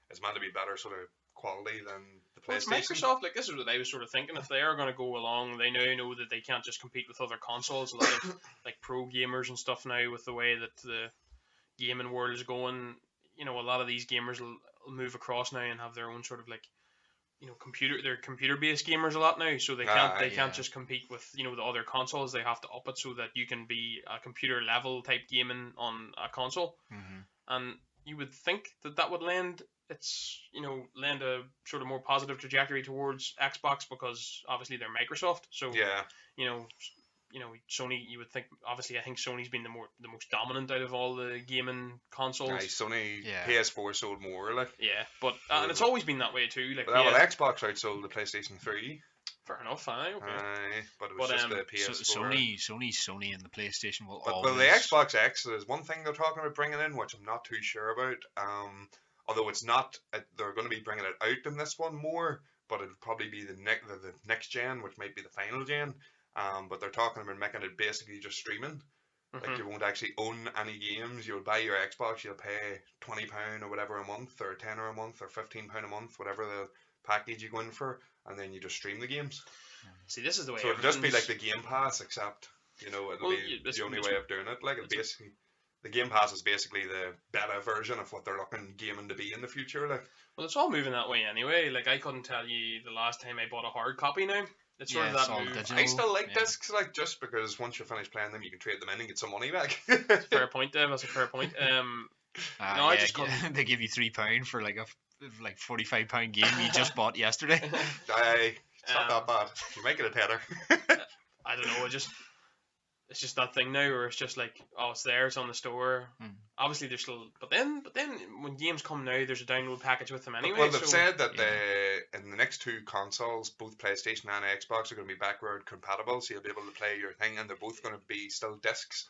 It's meant to be better sort of quality than the Well, it's PlayStation. Microsoft. Like, this is what I was sort of thinking. If they are going to go along, they now know that they can't just compete with other consoles. A lot of like pro gamers and stuff now, with the way that the gaming world is going. You know, a lot of these gamers will move across now and have their own sort of like, you know, they're computer-based gamers a lot now, so they can't just compete with, you know, the other consoles. They have to up it so that you can be a computer level type gaming on a console. Mm-hmm. And you would think that would lend a sort of more positive trajectory towards Xbox, because obviously they're Microsoft. So Yeah. you know Sony. You would think, obviously, I think Sony's been the most dominant out of all the gaming consoles. Nice. Sony Yeah. PS4 sold more, like. Yeah, but and it's always been that way too. Like, Well, Xbox outsold the PlayStation 3. fair enough, okay. But it was just the PS4. Sony and the PlayStation will But always. the Xbox X, there's one thing they're talking about bringing in, which I'm not too sure about. Although it's not, they're going to be bringing it out in this one more, but it'll probably be the next gen, which might be the final gen. But they're talking about making it basically just streaming. Like, you won't actually own any games. You'll buy your Xbox, you'll pay £20 or whatever a month, or £10 a month, or £15 a month, whatever the package you go in for, and then you just stream the games. See, this is the way. So it'll just be like the Game Pass, except, you know, it'll be it's the only way of doing it. Like, the Game Pass is basically the beta version of what they're looking gaming to be in the future. Like, well, it's all moving that way anyway. Like, I couldn't tell you the last time I bought a hard copy now. It's sort of it's that all move. digital. I still like Yeah. discs, like, just because once you finish playing them, you can trade them in and get some money back. Fair point, Dave. That's a fair point. I just couldn't. They give you £3 for like a £45 game you just bought yesterday. It's not that bad. You might get a tenner. I don't know. It's just that thing now where it's just like, oh, it's there, it's on the store. Obviously, there's still, but then when games come now, there's a download package with them anyway. Well, they've said that in the next two consoles, both PlayStation and Xbox are going to be backward compatible, so you'll be able to play your thing, and they're both going to be still discs.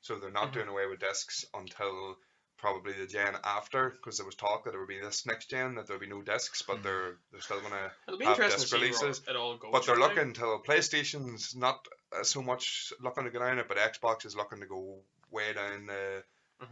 So they're not doing away with discs until probably the gen after, because there was talk that it would be this next gen that there'll be no discs, but they're still going It'll be to have interesting disc to see releases. where it all goes. But they're right now. looking till PlayStation's not so much looking to go down it, but Xbox is looking to go way down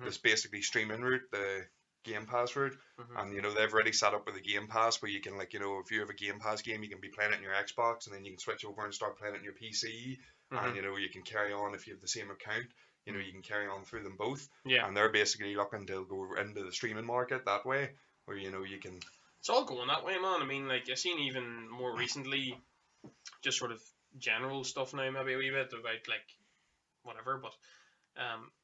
this basically streaming route, the Game Pass route. And you know, they've already set up with a Game Pass where you can, like, you know, if you have a Game Pass game, you can be playing it in your Xbox, and then you can switch over and start playing it in your PC. And you know, you can carry on if you have the same account. You know, you can carry on through them both. Yeah. And they're basically looking to go into the streaming market that way, where, you know, you can. It's all going that way, man. I mean, like, I've seen even more recently, just sort of general stuff now, maybe a wee bit about, like, whatever, but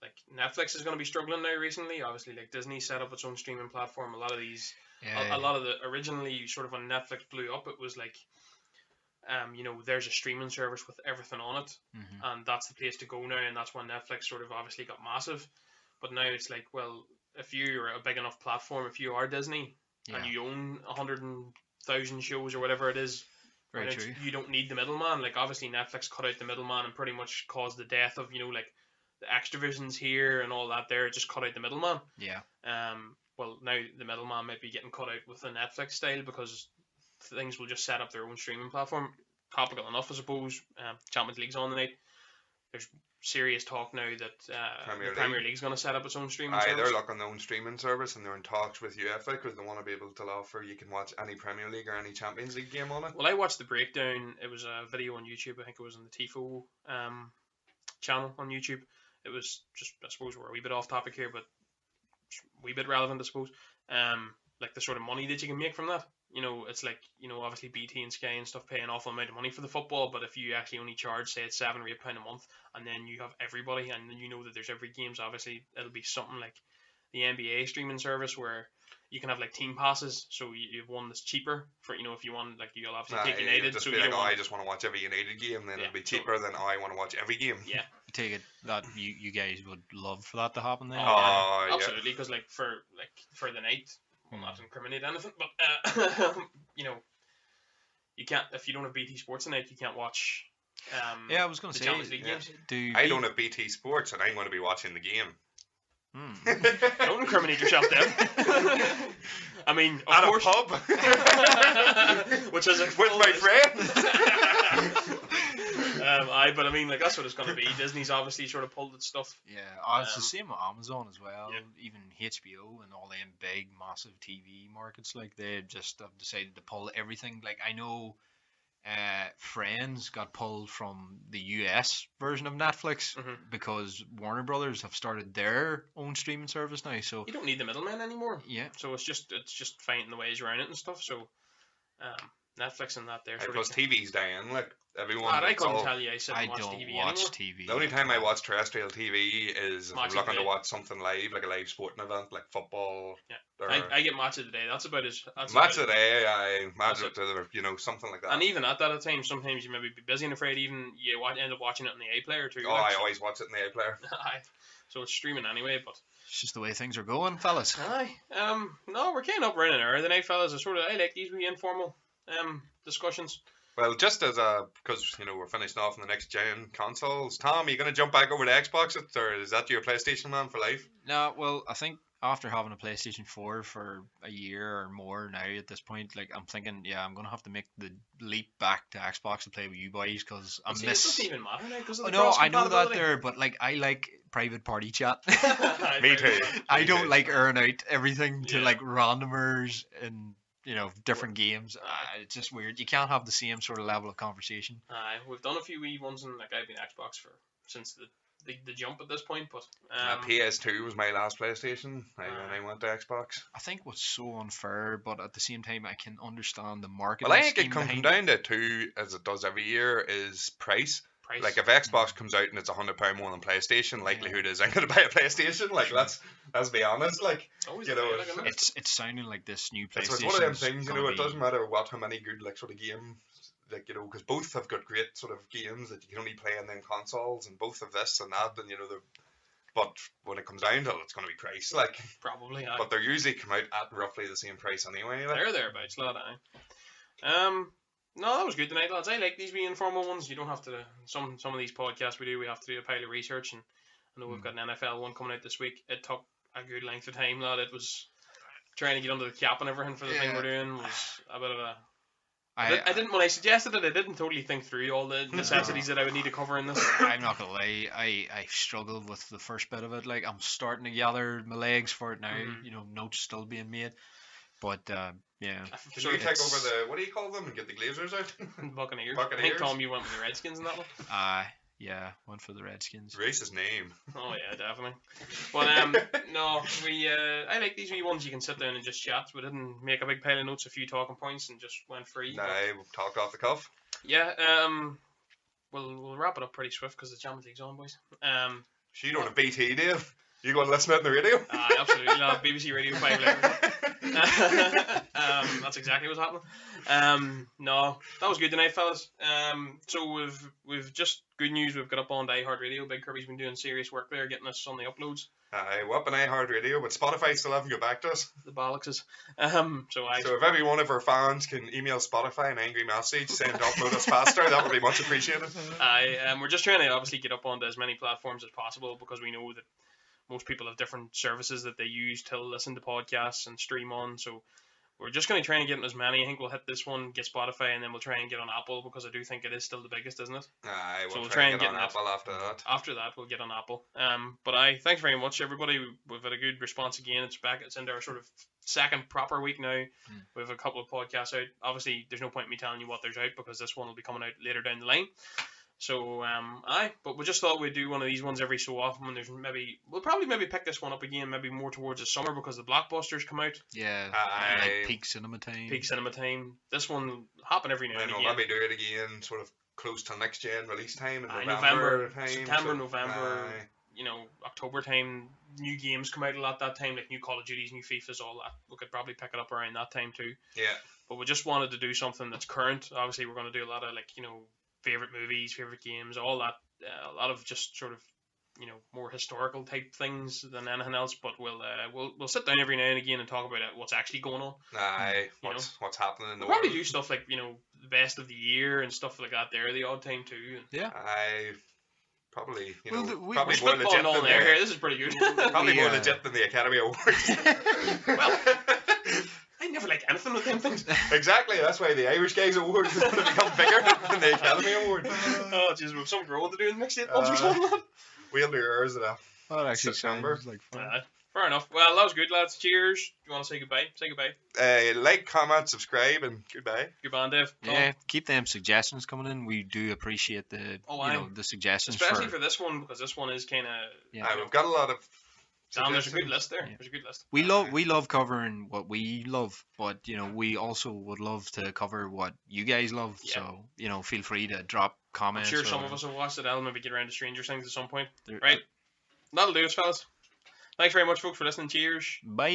like, Netflix is going to be struggling now recently. Obviously, like, Disney set up its own streaming platform. A lot of these, a lot of the originally sort of when Netflix blew up, it was like, you know, there's a streaming service with everything on it, and that's the place to go now, and that's when Netflix sort of obviously got massive. But now it's like, well, if you're a big enough platform, if you are Disney and you own 100,000 shows or whatever it is, Very true. you don't need the middleman. Like, obviously Netflix cut out the middleman and pretty much caused the death of, you know, like, the Extravisions here and all that there. Just cut out the middleman. Yeah. Well, now the middleman might be getting cut out with the Netflix style, because things will just set up their own streaming platform. Topical enough, I suppose. Champions League's on tonight. There's serious talk now that the Premier League's going to set up its own streaming service. They're looking their own streaming service, and they're in talks with UEFA because they want to be able to offer you can watch any Premier League or any Champions League game on it. Well, I watched the breakdown. It was a video on YouTube. I think it was on the Tifo channel on YouTube. It was just, I suppose we're a wee bit off topic here, but a wee bit relevant, I suppose. Like, the sort of money that you can make from that. You know, it's like, you know, obviously BT and Sky and stuff pay an awful amount of money for the football, but if you actually only charge, say, it's £7 or £8 a month, and then you have everybody, and then you know that there's every games, obviously it'll be something like the NBA streaming service where you can have, like, team passes, so you have one that's cheaper for, you know, if you want, like, you'll obviously take United, just so be you like, don't want... I just want to watch every United game, then it'll be cheaper than I want to watch every game. Yeah. Take it that you guys would love for that to happen then. Oh, yeah. Absolutely, because, like, for the night, will not incriminate anything, but you know, you can't, if you don't have BT Sports tonight, you can't watch. Yeah, I was going the to Champions say, League yeah. games. I don't have BT Sports, and I'm going to be watching the game. Don't incriminate yourself, then. I mean, of At course. a pub, Which is with my friend. But I mean, like, that's what it's going to be. Disney's obviously sort of pulled its stuff. Yeah, it's the same with Amazon as well. Yeah. Even HBO and all them big, massive TV markets, like they just have decided to pull everything. Like I know, Friends got pulled from the US version of Netflix because Warner Brothers have started their own streaming service now. So You don't need the middlemen anymore. yeah, So it's just finding the ways around it and stuff. So Netflix and that there. Plus TV's dying. Like everyone. I it's couldn't all- tell you I sit I and watch don't TV watch anymore. TV. The only time I watch terrestrial TV is if I'm Match of looking the to day. watch something live, like a live sporting event, like football. Yeah. Or I get Match of the Day. That's about as. That's match about of the day, match That's of the, something like that. And even at that time, sometimes you maybe be busy and afraid. Even you end up watching it on the A player too. Oh, like, I always watch it in the iPlayer. Aye. So it's streaming anyway, but It's just the way things are going, fellas. aye. No, we're kind of up running an hour tonight, fellas. I like these wee informal discussions. Well, just as because we're finishing off on the next gen consoles. Tom, are you gonna jump back over to Xbox, or is that your PlayStation man for life? No, well, I think after having a PlayStation 4 for a year or more now at this point, like I'm thinking, yeah, I'm gonna have to make the leap back to Xbox to play with you boys because I See, it miss. doesn't even matter now because of Oh the no, I know that cross-compatibility. there, but like I like private party chat. Aye, Me very too. good. I Me don't too. like airing out everything to Yeah. like randomers and different games. Aye. It's just weird. You can't have the same sort of level of conversation. Aye, we've done a few wee ones, and like I've been Xbox since the jump at this point, but PS2 was my last PlayStation. I went to Xbox. I think what's so unfair, but at the same time, I can understand the marketing Well, I think scheme it comes behind down to two, as it does every year, is price. price. Like if Xbox comes out and it's £100 more than PlayStation, likelihood is I'm going to buy a PlayStation. Like let's be honest. Like Always you the know, way, like, isn't it? It's sounding like this new it's PlayStation. one of them things. It doesn't matter how many good how many because both have got great sort of games that you can only play on them consoles, and both of this and that, and but when it comes down to it, it's going to be price. Like, Probably. Aye. but they're usually come out at roughly the same price anyway. Like. They're thereabouts, lad. No, that was good tonight, lads. I like these wee informal ones. You don't have to. Some of these podcasts we have to do a pile of research, and I know we've got an NFL one coming out this week. It took a good length of time, lad. It was trying to get under the cap and everything for the thing we're doing was a bit of a. I didn't when I suggested it. I didn't totally think through all the necessities that I would need to cover in this. I'm not gonna lie. I struggled with the first bit of it. Like I'm starting to gather my legs for it now. Notes still being made, but yeah. Can you take over the what do you call them and get the Glazers out? Buccaneers. I think Buccaneers? Tom, you went with the Redskins in that one. Yeah, went for the Redskins. Racist name. Oh yeah, definitely. But no, I like these wee ones. You can sit down and just chat. We didn't make a big pile of notes, a few talking points, and just went free. Nah, we'll talk off the cuff. Yeah. We'll wrap it up pretty swift because the Champions League's on, boys. So you don't have BT, do you? You going to listen to it on the radio? Absolutely. No, BBC Radio 5 later. That's exactly what's happening. No, that was good tonight, fellas. So we've just good news. We've got up on iHeartRadio. Big Kirby's been doing serious work there, getting us on the uploads. We're up on iHeartRadio, but Spotify still haven't got back to us. The bollockses. So if every one of our fans can email Spotify an angry message saying to upload us faster, that would be much appreciated. We're just trying to obviously get up onto as many platforms as possible because we know that most people have different services that they use to listen to podcasts and stream on. So we're just going to try and get in as many. I think we'll hit this one, get Spotify, and then we'll try and get on Apple because I do think it is still the biggest, isn't it? We'll try and get on Apple after that. After that, we'll get on Apple. But thanks very much, everybody. We've had a good response again. It's back. It's into our sort of second proper week now. We have a couple of podcasts out. Obviously, there's no point in me telling you what there's out because this one will be coming out later down the line. So, but we just thought we'd do one of these ones every so often when we'll probably pick this one up again, maybe more towards the summer because the blockbusters come out. Yeah, like peak cinema time. Peak cinema time. This one will happen every now and then again. we'll maybe do it again, sort of close to next gen release time in November time. September, November, October time. New games come out a lot that time, like new Call of Duties, new FIFAs, all that. We could probably pick it up around that time too. Yeah. But we just wanted to do something that's current. Obviously, we're going to do a lot of favorite movies, favorite games, all that. A lot of just sort of more historical type things than anything else. But we'll sit down every now and again and talk about what's actually going on. Aye, what's happening in the We'll probably world. do stuff like the best of the year and stuff like that there the odd time too. And Yeah. Aye, probably we- probably we're more legit spitballing on than there. the, This is pretty good. probably more Yeah. legit than the Academy Awards. Well, I never liked anything with them things. Exactly, that's why the Irish Guys Award is going to become bigger than the Academy Award. Oh, jeez, we've some growing to do in the next 8 months or something. We'll do ours at That actually September. sounds like fun. Fair enough. Well, that was good, lads. Cheers. Do you want to say goodbye? Say goodbye. like, comment, subscribe, and goodbye. Good man, Dave. Tom. Yeah, keep them suggestions coming in. We do appreciate the the suggestions. Especially for this one, because this one is kind of. Yeah. We've got a lot of. Damn, there's a good suggestions. list there. Yeah. There's a good list. we love covering what we love, but we also would love to cover what you guys love. Yeah. So feel free to drop I'm comments. sure or some of us have watched it. I'll maybe get around to Stranger Things at some point. there- Right. That'll do us, fellas. Thanks very much, folks, for listening. Cheers. Bye.